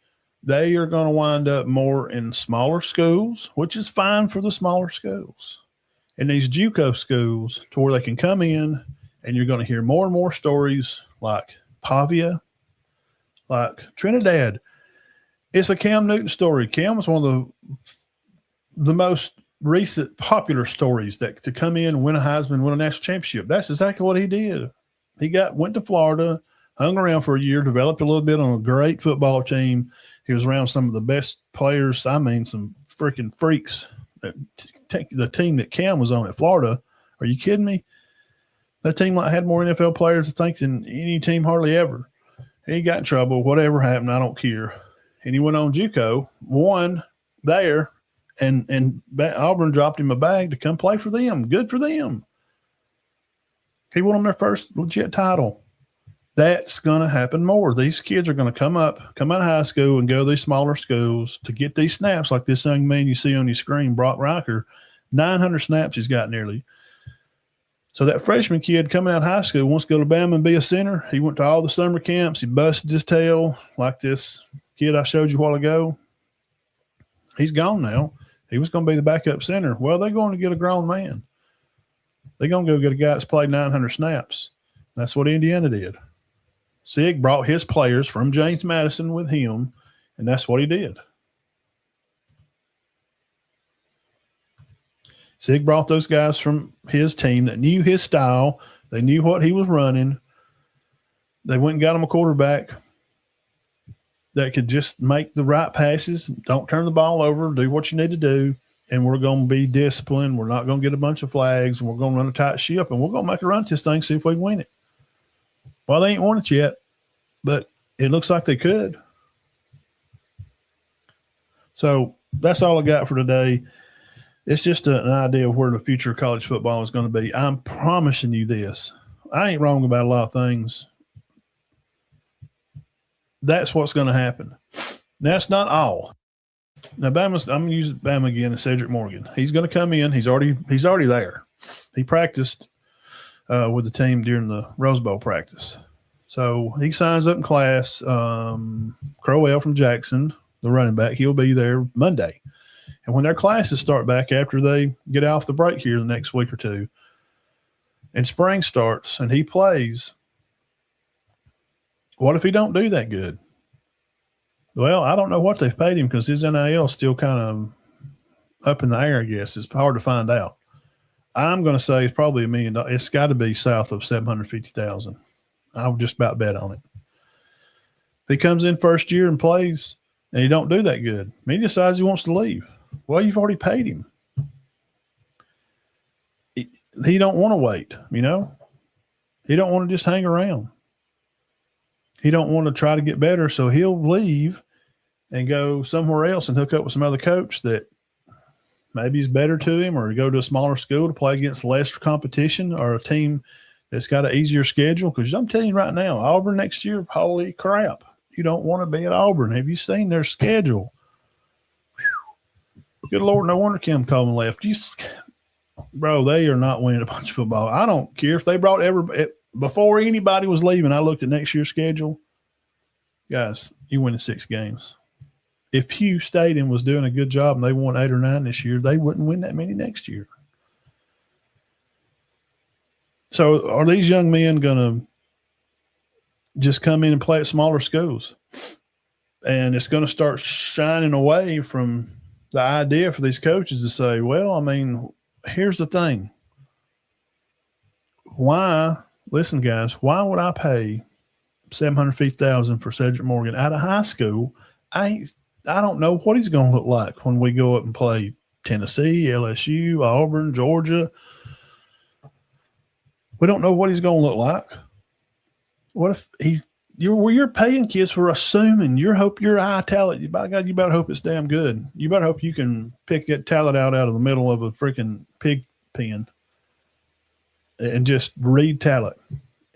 they are going to wind up more in smaller schools, which is fine for the smaller schools. And these JUCO schools to where they can come in and you're going to hear more and more stories like Pavia, like Trinidad. It's a Cam Newton story. Cam was one of the most recent popular stories that to come in and win a Heisman, win a national championship. That's exactly what he did. He went to Florida, hung around for a year, developed a little bit on a great football team. He was around some of the best players. I mean, some freaking freaks. The team that Cam was on at Florida. Are you kidding me? That team had more NFL players, I think, than any team hardly ever. He got in trouble. Whatever happened, I don't care. And he went on JUCO, won there, and Auburn dropped him a bag to come play for them. Good for them. He won them their first legit title. That's going to happen more. These kids are going to come out of high school and go to these smaller schools to get these snaps like this young man you see on your screen, Brock Riker. 900 snaps he's got nearly. So that freshman kid coming out of high school wants to go to Bama and be a center. He went to all the summer camps. He busted his tail like this kid I showed you a while ago. He's gone now. He was going to be the backup center. Well, they're going to get a grown man. They're going to go get a guy that's played 900 snaps. That's what Indiana did. Sig brought his players from James Madison with him, and that's what he did. Sig brought those guys from his team that knew his style. They knew what he was running. They went and got him a quarterback that could just make the right passes, don't turn the ball over, do what you need to do, and we're going to be disciplined. We're not going to get a bunch of flags, and we're going to run a tight ship, and we're going to make a run at this thing, see if we can win it. Well, they ain't won it yet, but it looks like they could. So that's all I got for today. It's just an idea of where the future of college football is going to be. I'm promising you this. I ain't wrong about a lot of things. That's what's going to happen. That's not all. Now, I'm going to use Bama again and Cedric Morgan. He's going to come in. He's already there. He practiced with the team during the Rose Bowl practice. So he signs up in class. Crowell from Jackson, the running back, he'll be there Monday. And when their classes start back after they get off the break here the next week or two, and spring starts and he plays, what if he don't do that good? Well, I don't know what they've paid him because his NIL is still kind of up in the air, I guess. It's hard to find out. I'm going to say it's probably $1 million. It's got to be south of $750,000. I would just about bet on it. If he comes in first year and plays and he don't do that good, he decides he wants to leave. Well, you've already paid him. He don't want to wait, you know. He don't want to just hang around. He don't want to try to get better, so he'll leave and go somewhere else and hook up with some other coach that maybe is better to him, or go to a smaller school to play against lesser competition or a team that's got an easier schedule. Because I'm telling you right now, Auburn next year, holy crap. You don't want to be at Auburn. Have you seen their schedule? Whew. Good Lord, no wonder Kim Coleman left. Bro, they are not winning a bunch of football. I don't care if they brought before anybody was leaving, I looked at next year's schedule. Guys, you win 6 games. If Pugh Stadium was doing a good job and they won 8 or 9 this year, they wouldn't win that many next year. So are these young men going to just come in and play at smaller schools? And it's going to start shining away from the idea for these coaches to say, well, I mean, here's the thing. Listen, guys, why would I pay $750,000 for Cedric Morgan out of high school? I don't know what he's going to look like when we go up and play Tennessee, LSU, Auburn, Georgia. We don't know what he's going to look like. What if you're paying kids for assuming you're high talent? By God, you better hope it's damn good. You better hope you can pick that talent out of the middle of a freaking pig pen and just read talent.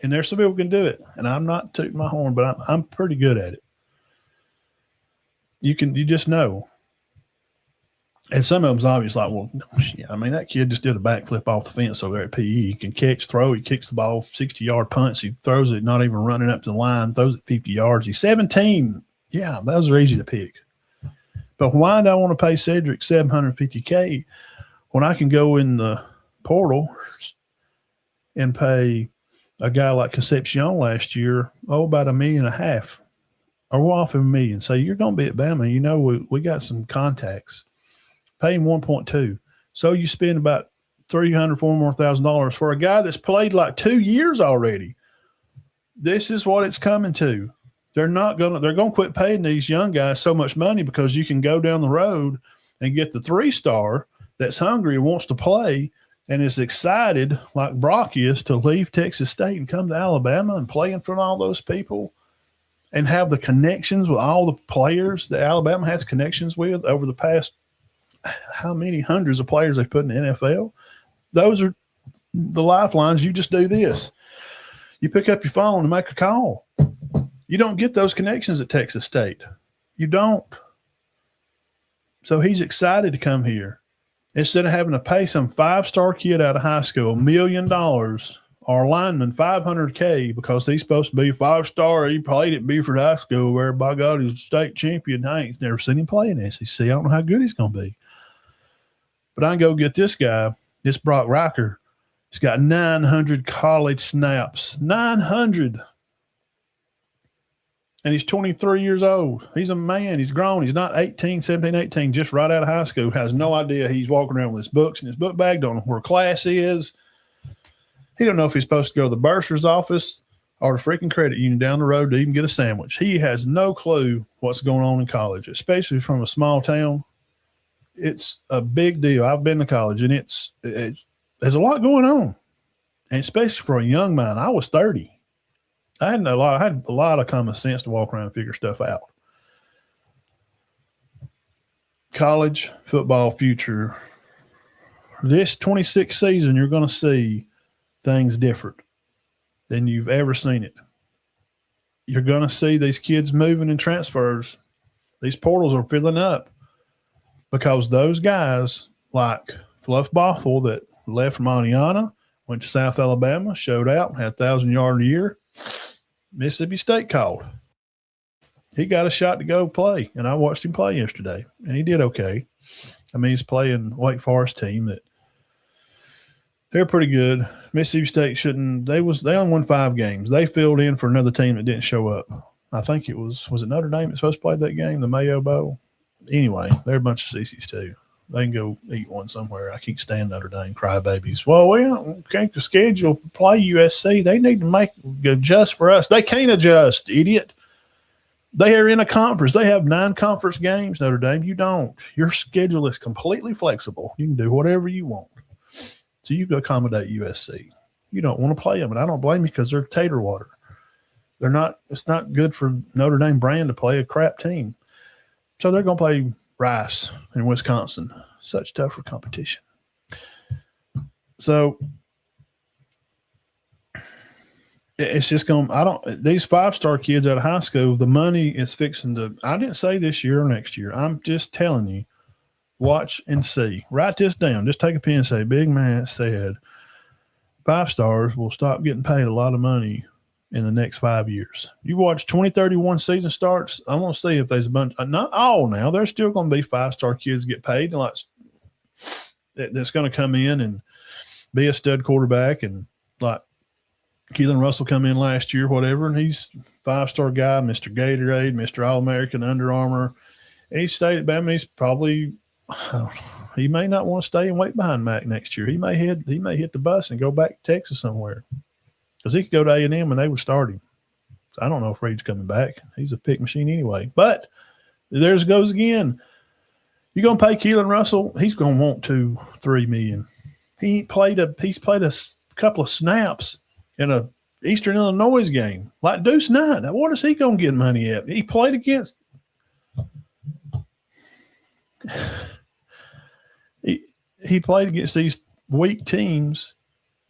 And there's some people who can do it. And I'm not tooting my horn, but I'm pretty good at it. You just know. And some of them's obvious, like, well, no, shit. I mean, that kid just did a backflip off the fence over there at PE. He can catch, throw. He kicks the ball 60-yard punts. He throws it, not even running up to the line, throws it 50 yards. He's 17. Yeah, those are easy to pick. But why do I want to pay Cedric $750K when I can go in the portal and pay a guy like Concepcion last year, about $1.5 million, or we'll offer $1 million. Say, you're going to be at Bama. You know, we got some contacts. Pay him 1.2. So you spend about $300,000 more for a guy that's played like 2 years already. This is what it's coming to. They're going to quit paying these young guys so much money because you can go down the road and get the 3-star that's hungry and wants to play and is excited like Brock is to leave Texas State and come to Alabama and play in front of all those people and have the connections with all the players that Alabama has connections with over the past how many hundreds of players they've put in the NFL. Those are the lifelines. You just do this. You pick up your phone and make a call. You don't get those connections at Texas State. You don't. So he's excited to come here. Instead of having to pay some 5-star kid out of high school $1 million or a lineman $500K because he's supposed to be 5-star. He played at Beaufort High School where, by God, he's a state champion. I ain't never seen him play in SEC. I don't know how good he's going to be. But I can go get this guy, this Brock Riker. He's got 900 college snaps. 900. And he's 23 years old. He's a man. He's grown. He's not 17, 18, just right out of high school. Has no idea he's walking around with his books in his book bag. Don't know where class is. He don't know if he's supposed to go to the bursar's office or the freaking credit union down the road to even get a sandwich. He has no clue what's going on in college, especially from a small town. It's a big deal. I've been to college, and there's a lot going on, and especially for a young man. I was 30. I had a lot of common sense to walk around and figure stuff out. College football future this 26th season, you're going to see things different than you've ever seen it. You're going to see these kids moving and transfers. These portals are filling up because those guys like Fluff Bothell that left from Oneonta, went to South Alabama, showed out, had 1,000-yard a year. Mississippi State called. He got a shot to go play, and I watched him play yesterday, and he did okay. I mean, he's playing Wake Forest team that they're pretty good. Mississippi State shouldn't. They only won 5 games. They filled in for another team that didn't show up. I think it was it Notre Dame that's supposed to play that game, the Mayo Bowl? Anyway, they're a bunch of sissies too. They can go eat one somewhere. I can't stand Notre Dame crybabies. Well, we can't schedule play USC. They need to adjust for us. They can't adjust, idiot. They are in a conference. They have 9 conference games, Notre Dame. You don't. Your schedule is completely flexible. You can do whatever you want. So you can accommodate USC. You don't want to play them, and I don't blame you because they're tater water. They're not. It's not good for Notre Dame brand to play a crap team. So they're going to play Rice in Wisconsin. Such tougher competition. So it's just going – these 5-star kids out of high school, the money is fixing to – I didn't say this year or next year. I'm just telling you, watch and see. Write this down. Just take a pen and say, Big Man said 5 stars will stop getting paid a lot of money in the next 5 years. You watch 2031 season starts, I want to see if there's a bunch – not all now. There's still going to be 5-star kids get paid that's going to come in and be a stud quarterback, and like Keelan Russell come in last year, whatever, and he's 5-star guy, Mr. Gatorade, Mr. All-American, Under Armour. And he stayed at Bama. He's probably – he may not want to stay and wait behind Mac next year. He may hit the bus and go back to Texas somewhere. Because he could go to A&M and they would start him. So I don't know if Reed's coming back. He's a pick machine anyway. But there it goes again. You're going to pay Keelan Russell, he's going to want $2-3 million. He's played a couple of snaps in a Eastern Illinois game, like Deuce Knight. Now, what is he going to get money at? He played against he played against these weak teams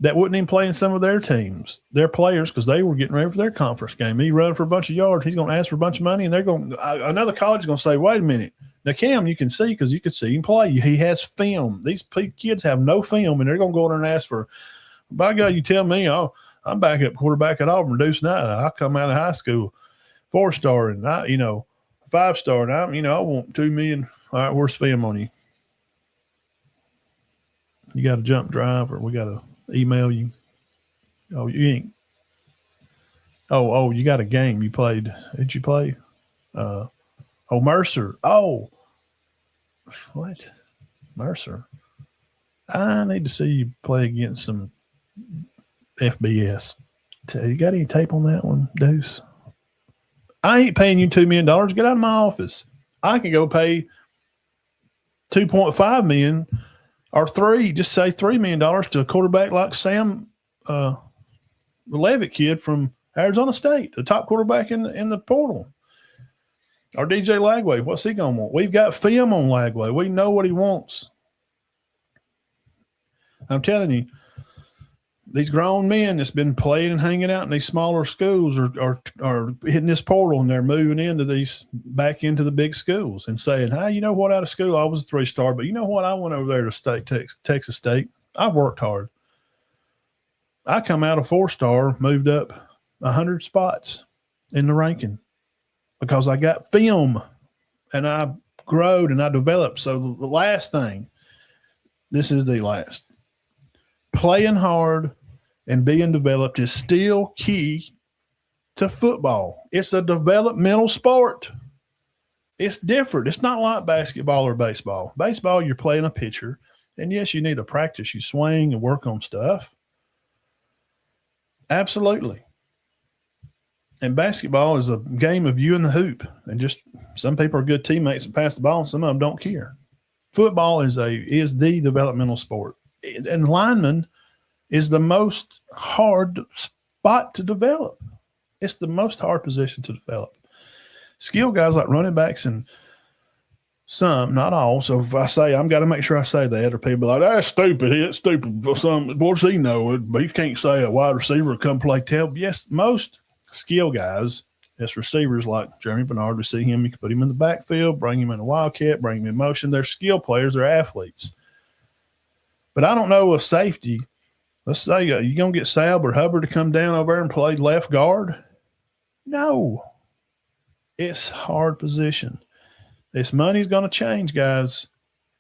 that wouldn't even play in some of their teams, their players, because they were getting ready for their conference game. He run for a bunch of yards. He's going to ask for a bunch of money, and another college is going to say, wait a minute. Now, Cam, you can see because you could see him play. He has film. These kids have no film, and they're going to go in there and ask for, by God, you tell me, oh, I'm backup quarterback at Auburn, Deuce Knight. I come out of high school, 4-star, and 5-star, and I want $2 million. All right, where's film on you? You got a jump drive, or we got to email you? Oh, you ain't. Oh, you got a game you played. Did you play? Mercer. Oh, what? Mercer. I need to see you play against some FBS. You got any tape on that one, Deuce? I ain't paying you $2 million. Get out of my office. I can go pay $2.5 million or just say $3 million to a quarterback like Sam Levitt kid from Arizona State, the top quarterback in the portal. Or DJ Lagway, what's he going to want? We've got film on Lagway. We know what he wants. I'm telling you, these grown men that's been playing and hanging out in these smaller schools are hitting this portal, and they're moving back into the big schools and saying, hey, you know what, out of school, I was a 3-star, but you know what, I went over there to Texas State. I worked hard. I come out a 4-star, moved up 100 spots in the ranking because I got film and I growed and I developed. So the last thing, this is the last. Playing hard and being developed is still key to football. It's a developmental sport. It's different. It's not like basketball or baseball. Baseball, you're playing a pitcher, and yes, you need to practice. You swing and work on stuff. Absolutely. And basketball is a game of you and the hoop, and just some people are good teammates and pass the ball, and some of them don't care. Football is the developmental sport, and lineman is the most hard spot to develop. It's the most hard position to develop. Skill guys like running backs and Some, not all. So if I say, I've got to make sure I say that, or people be like, that's stupid. It's stupid. Some, what does he know? But you can't say a wide receiver come play tail. Yes, most skill guys, as receivers like Jeremy Bernard, we see him, you can put him in the backfield, bring him in a wildcat, bring him in motion. They're skill players, they're athletes. But I don't know a safety. Let's say you're going to get Sab or Hubbard to come down over there and play left guard. No. It's hard position. This money's going to change, guys,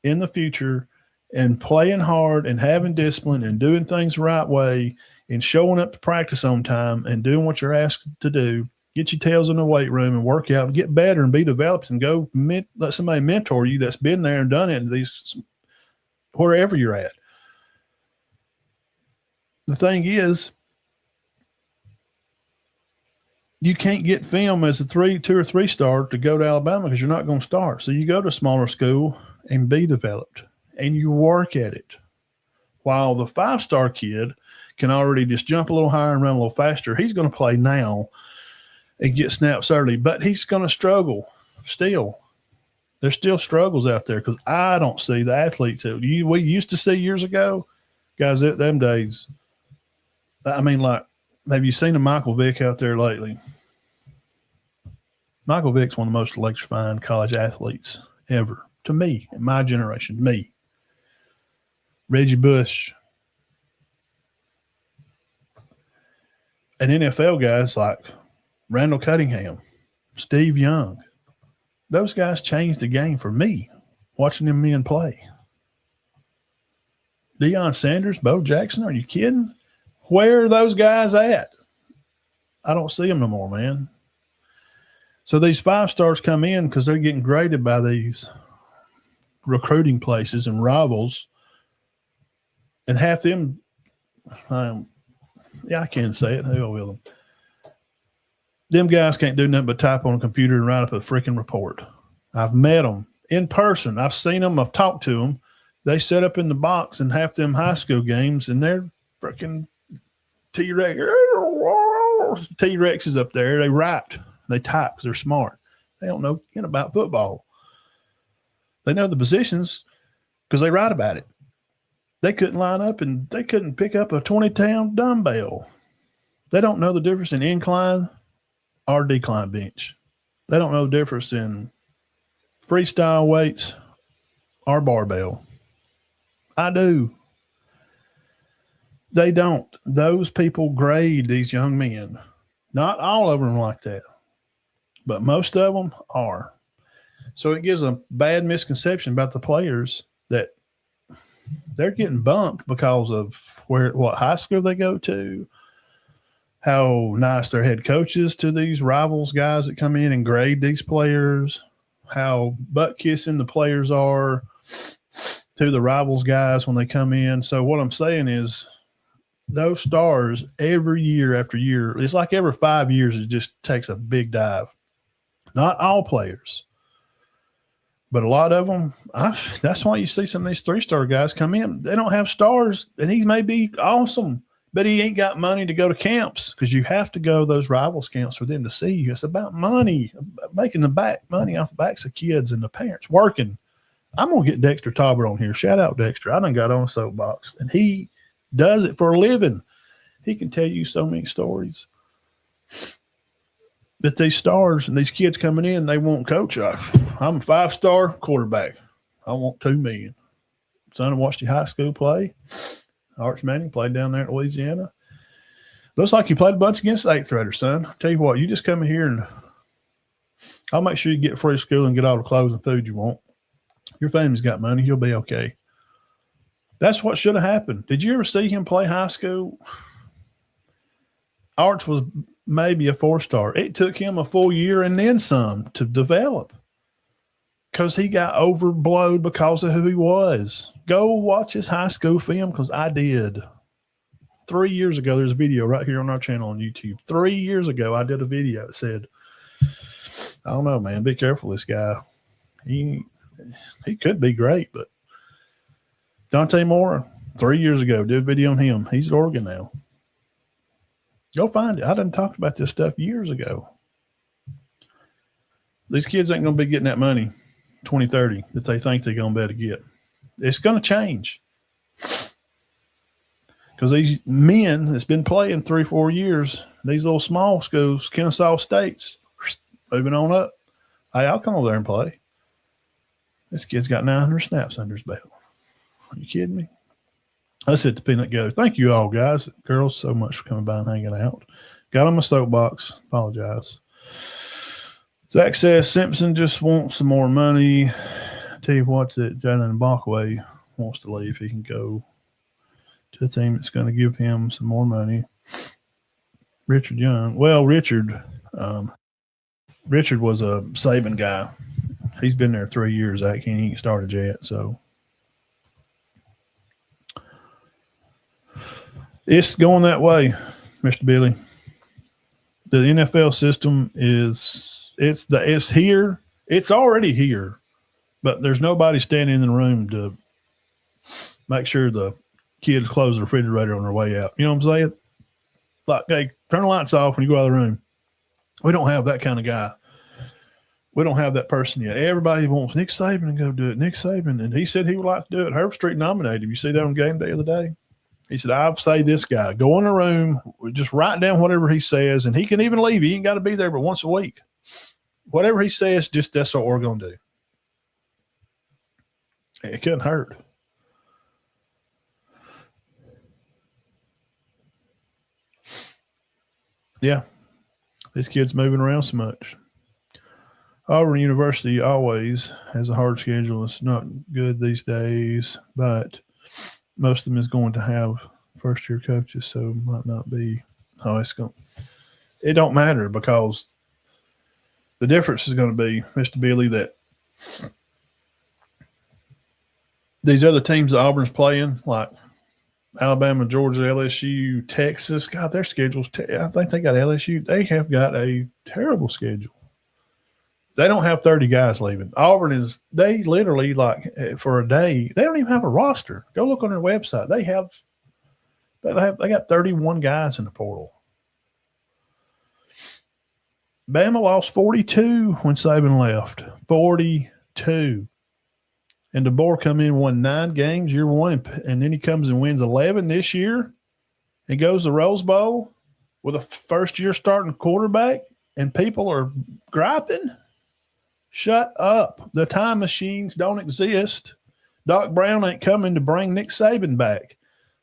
in the future, and playing hard and having discipline and doing things the right way and showing up to practice on time and doing what you're asked to do. Get your tails in the weight room and work out and get better and be developed and go let somebody mentor you that's been there and done it in these wherever you're at. The thing is, you can't get film as a 2 or 3 star to go to Alabama because you're not going to start. So you go to a smaller school and be developed, and you work at it. While the 5-star kid can already just jump a little higher and run a little faster, he's going to play now and get snaps early, but he's going to struggle still. There's still struggles out there because I don't see the athletes that we used to see years ago. Guys, at them days, I mean, like, have you seen a Michael Vick out there lately? Michael Vick's one of the most electrifying college athletes ever. To me, in my generation, me. Reggie Bush. And NFL guys like Randall Cunningham, Steve Young. Those guys changed the game for me, watching them men play. Deion Sanders, Bo Jackson, are you kidding? Where are those guys at? I don't see them no more, man. So these 5-stars come in because they're getting graded by these recruiting places and rivals. And half them, I can't say it. Who will them? Them guys can't do nothing but type on a computer and write up a freaking report. I've met them in person. I've seen them. I've talked to them. They set up in the box in half them high school games, and they're freaking T-Rexes up there. They write. They type because they're smart. They don't know about football. They know the positions because they write about it. They couldn't line up and they couldn't pick up a 20-pound dumbbell. They don't know the difference in incline or decline bench. They don't know the difference in freestyle weights or barbell. I do. They don't. Those people grade these young men. Not all of them like that, but most of them are. So it gives a bad misconception about the players that they're getting bumped because of what high school they go to, how nice their head coaches to these rivals guys that come in and grade these players, how butt-kissing the players are to the rivals guys when they come in. So what I'm saying is those stars every year after year, it's like every 5 years it just takes a big dive. Not all players, but a lot of them. That's why you see some of these 3-star guys come in. They don't have stars, and he may be awesome, but he ain't got money to go to camps because you have to go to those rivals camps for them to see you. It's about money, making money off the backs of kids and the parents working. I'm going to get Dexter Talbert on here. Shout out Dexter. I done got on a soapbox, and he does it for a living. He can tell you so many stories that these stars and these kids coming in, they won't coach. I'm a 5-star quarterback. I want $2 million. Son, I watched your high school play. Arch Manning played down there at Louisiana. Looks like you played a bunch against 8th graders, son. I'll tell you what, you just come in here and I'll make sure you get free school and get all the clothes and food you want. Your family's got money. You'll be okay. That's what should have happened. Did you ever see him play high school? Arch was maybe a 4-star. It took him a full year and then some to develop because he got overblowed because of who he was. Go watch his high school film because I did. 3 years ago, there's a video right here on our channel on YouTube. 3 years ago, I did a video that said, I don't know, man, be careful this guy. He could be great, but Dante Moore, 3 years ago, did a video on him. He's at Oregon now. Go find it. I done talked about this stuff years ago. These kids ain't going to be getting that money 2030 that they think they're going to be able to get. It's going to change because these men that's been playing 3-4 years, these little small schools, Kennesaw States, moving on up. Hey, I'll come over there and play. This kid's got 900 snaps under his belt. Are you kidding me? Let's hit the peanut gallery. Thank you all, guys, girls, so much for coming by and hanging out. Got on my soapbox. Apologize. Zach says Simpson just wants some more money. Tell you what, that Jalen Bachway wants to leave. He can go to a team that's going to give him some more money. Richard Young. Well, Richard was a Saban guy. He's been there 3 years. He ain't started yet, so it's going that way, Mr. Billy. The NFL system it's here. It's already here, but there's nobody standing in the room to make sure the kids close the refrigerator on their way out. You know what I'm saying? Like, hey, turn the lights off when you go out of the room. We don't have that kind of guy. We don't have that person yet. Everybody wants Nick Saban to go do it. Nick Saban. And he said he would like to do it. Herbstreit nominated him. You see that on game day the other day? He said, I'll say this guy. Go in the room, just write down whatever he says, and he can even leave. He ain't got to be there but once a week. Whatever he says, just that's what we're going to do. It couldn't hurt. Yeah. This kid's moving around so much. Auburn University always has a hard schedule. It's not good these days, but most of them is going to have first-year coaches, so it might not be how it's going. It don't matter because the difference is going to be, Mr. Billy, that these other teams that Auburn's playing, like Alabama, Georgia, LSU, Texas, God, their schedules, I think they got LSU. They have got a terrible schedule. They don't have 30 guys leaving. Auburn they literally, like, for a day, they don't even have a roster. Go look on their website. They got 31 guys in the portal. Bama lost 42 when Saban left. 42. And DeBoer come in, won 9 games year one, and then he comes and wins 11 this year and goes to the Rose Bowl with a first-year starting quarterback, and people are griping. Shut up. The time machines don't exist. Doc Brown ain't coming to bring Nick Saban back.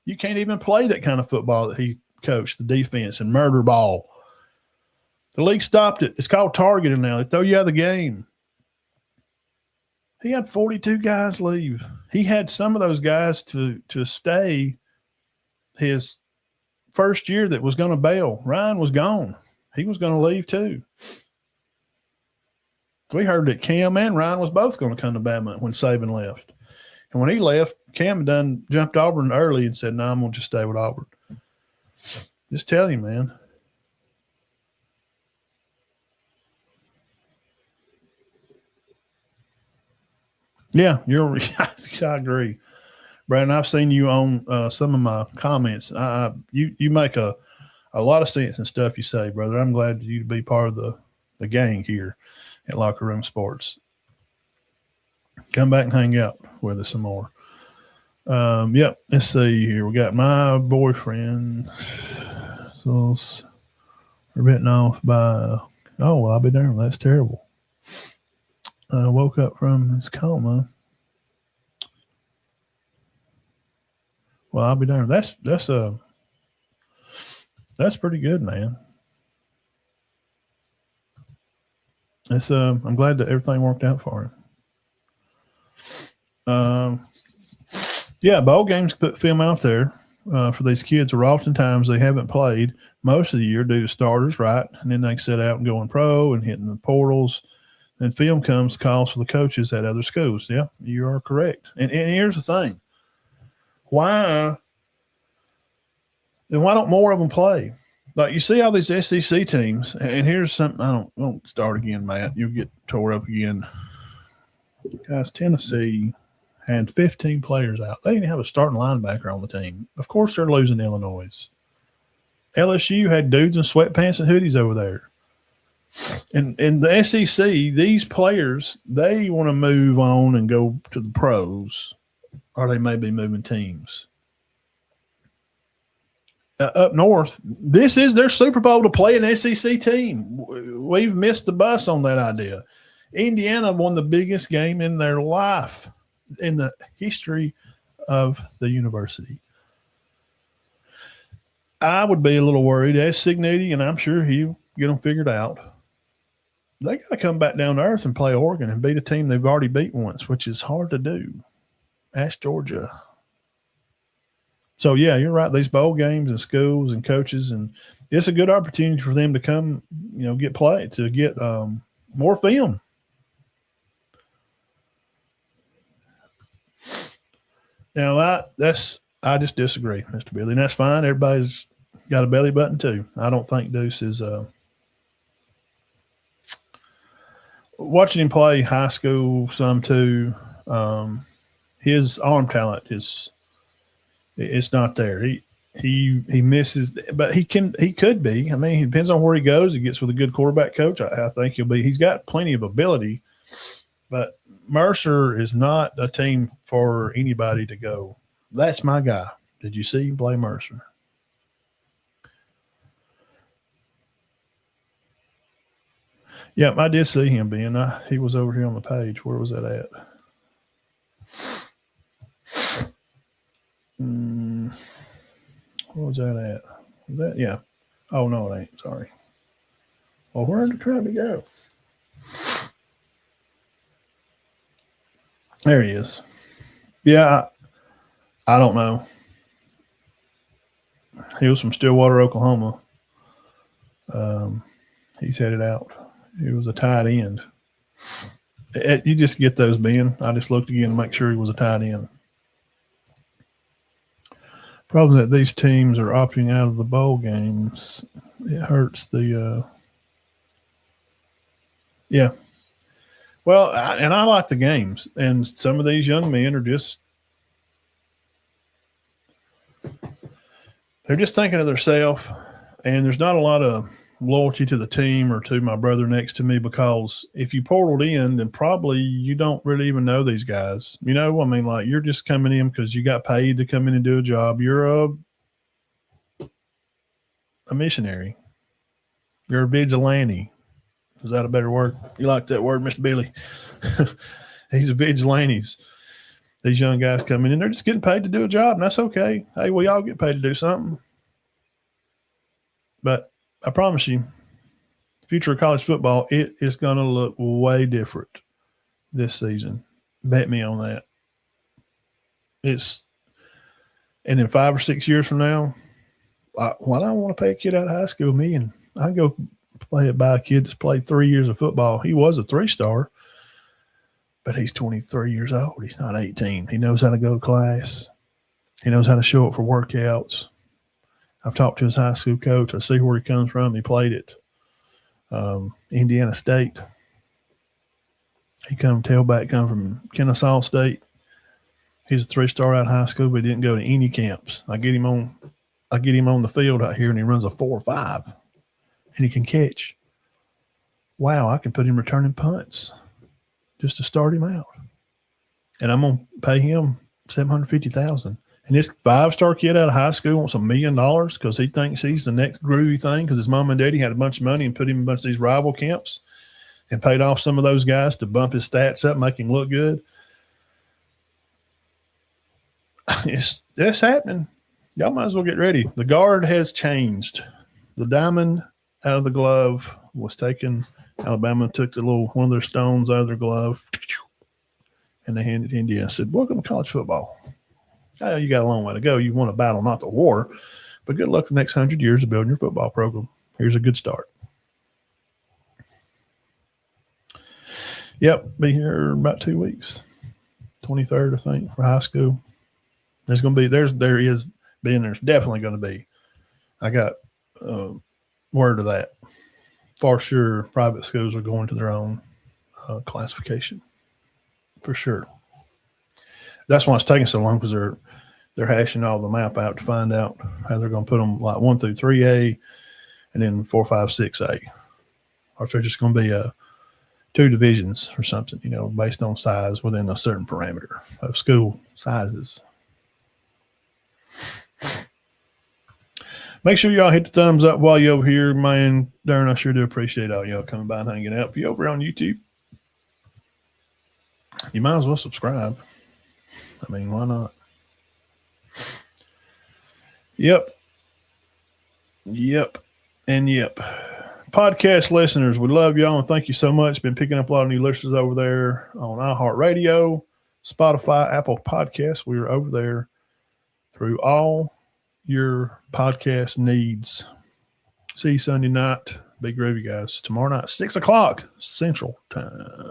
You can't even play that kind of football that he coached, the defense and murder ball. The league stopped it. It's called targeting now. They throw you out of the game. He had 42 guys leave. He had some of those guys to stay his first year that was going to bail. Ryan was gone. He was going to leave too. We heard that Cam and Ryan was both going to come to Bama when Saban left. And when he left, Cam done jumped Auburn early and said, no, I'm going to just stay with Auburn. Just tell you, man. Yeah, I agree. Brandon, I've seen you on some of my comments. You make a lot of sense and stuff you say, brother. I'm glad you to be part of the gang here at Locker Room Sports. Come back and hang out with us some more. Yep, let's see here. We got my boyfriend. So we're bitten off by, well, I'll be darned. That's terrible. Woke up from his coma. Well, I'll be darned. That's pretty good, man. It's I'm glad that everything worked out for him. Yeah, bowl games put film out there for these kids where oftentimes they haven't played most of the year due to starters, right? And then they set out and going pro and hitting the portals. Then film calls for the coaches at other schools. Yeah, you are correct. And here's the thing. Why don't more of them play? Like, you see all these SEC teams, and here's something. I don't start again, Matt. You'll get tore up again. Guys, Tennessee had 15 players out. They didn't have a starting linebacker on the team. Of course they're losing Illinois. LSU had dudes in sweatpants and hoodies over there. in the SEC, these players, they want to move on and go to the pros, or they may be moving teams. Up north, this is their Super Bowl to play an SEC team. We've missed the bus on that idea. Indiana won the biggest game in their life in the history of the university. I would be a little worried as Cignetti, and I'm sure he'll get them figured out. They got to come back down to earth and play Oregon and beat a team they've already beat once, which is hard to do. Ask Georgia. So, yeah, you're right. These bowl games and schools and coaches, and it's a good opportunity for them to come, get played, to get more film. Now, I just disagree, Mr. Billy, and that's fine. Everybody's got a belly button too. I don't think Deuce is watching him play high school some too. His arm talent it's not there. He misses, but he could be. I mean, it depends on where he goes. He gets with a good quarterback coach. I think he'll be. He's got plenty of ability, but Mercer is not a team for anybody to go. That's my guy. Did you see him play Mercer? Yep, I did see him, Ben. He was over here on the page. Where was that at? What was that at? Was that? Yeah. Oh, no, it ain't. Sorry. Well, where did the crap go? There he is. Yeah, I don't know. He was from Stillwater, Oklahoma. He's headed out. He was a tight end. You just get those, Ben. I just looked again to make sure he was a tight end. Problem that these teams are opting out of the bowl games. It hurts the yeah. Well, I like the games, and some of these young men are they're just thinking of themselves, and there's not a lot of loyalty to the team or to my brother next to me, because if you portaled in, then probably you don't really even know these guys. Like, you're just coming in because you got paid to come in and do a job. You're a missionary. You're a vigilante. Is that a better word? You like that word, Mr. Billy? He's a vigilante. These young guys come in and they're just getting paid to do a job, and that's okay. Hey, we all get paid to do something. But I promise you, future of college football, it is going to look way different this season. Bet me on that. And in 5 or 6 years from now, why do I want to pay a kid out of high school $1 million? I go play it by a kid that's played 3 years of football. He was a 3-star, but he's 23 years old. He's not 18. He knows how to go to class. He knows how to show up for workouts. I've talked to his high school coach. I see where he comes from. He played at Indiana State. He come from Kennesaw State. He's a 3-star out of high school, but he didn't go to any camps. I get him on the field out here, and he runs a 4.5, and he can catch. Wow, I can put him returning punts just to start him out, and I'm gonna pay him $750,000. And this 5-star kid out of high school wants $1 million because he thinks he's the next groovy thing because his mom and daddy had a bunch of money and put him in a bunch of these rival camps and paid off some of those guys to bump his stats up, make him look good. It's happening. Y'all might as well get ready. The guard has changed. The diamond out of the glove was taken. Alabama took one of their stones out of their glove, and they handed it to India and said, "Welcome to college football." Oh, you got a long way to go. You want a battle, not the war. But good luck the next 100 years of building your football program. Here's a good start. Yep, be here about 2 weeks. 23rd, I think, for high school. There's definitely going to be. I got word of that. For sure, private schools are going to their own classification. For sure. That's why it's taking so long, because they're hashing all the map out to find out how they're going to put them, like 1 through 3A, and then 4, 5, 6A. or if they're just going to be two divisions or something, based on size within a certain parameter of school sizes. Make sure y'all hit the thumbs up while you're over here, man. Darren, I sure do appreciate all y'all coming by and hanging out. If you're over on YouTube, you might as well subscribe. I mean, why not? Yep. And yep. Podcast listeners, we love y'all and thank you so much. Been picking up a lot of new listeners over there on iHeartRadio, Spotify, Apple Podcasts. We are over there through all your podcast needs. See you Sunday night. Be groovy, guys. Tomorrow night, 6 o'clock Central Time.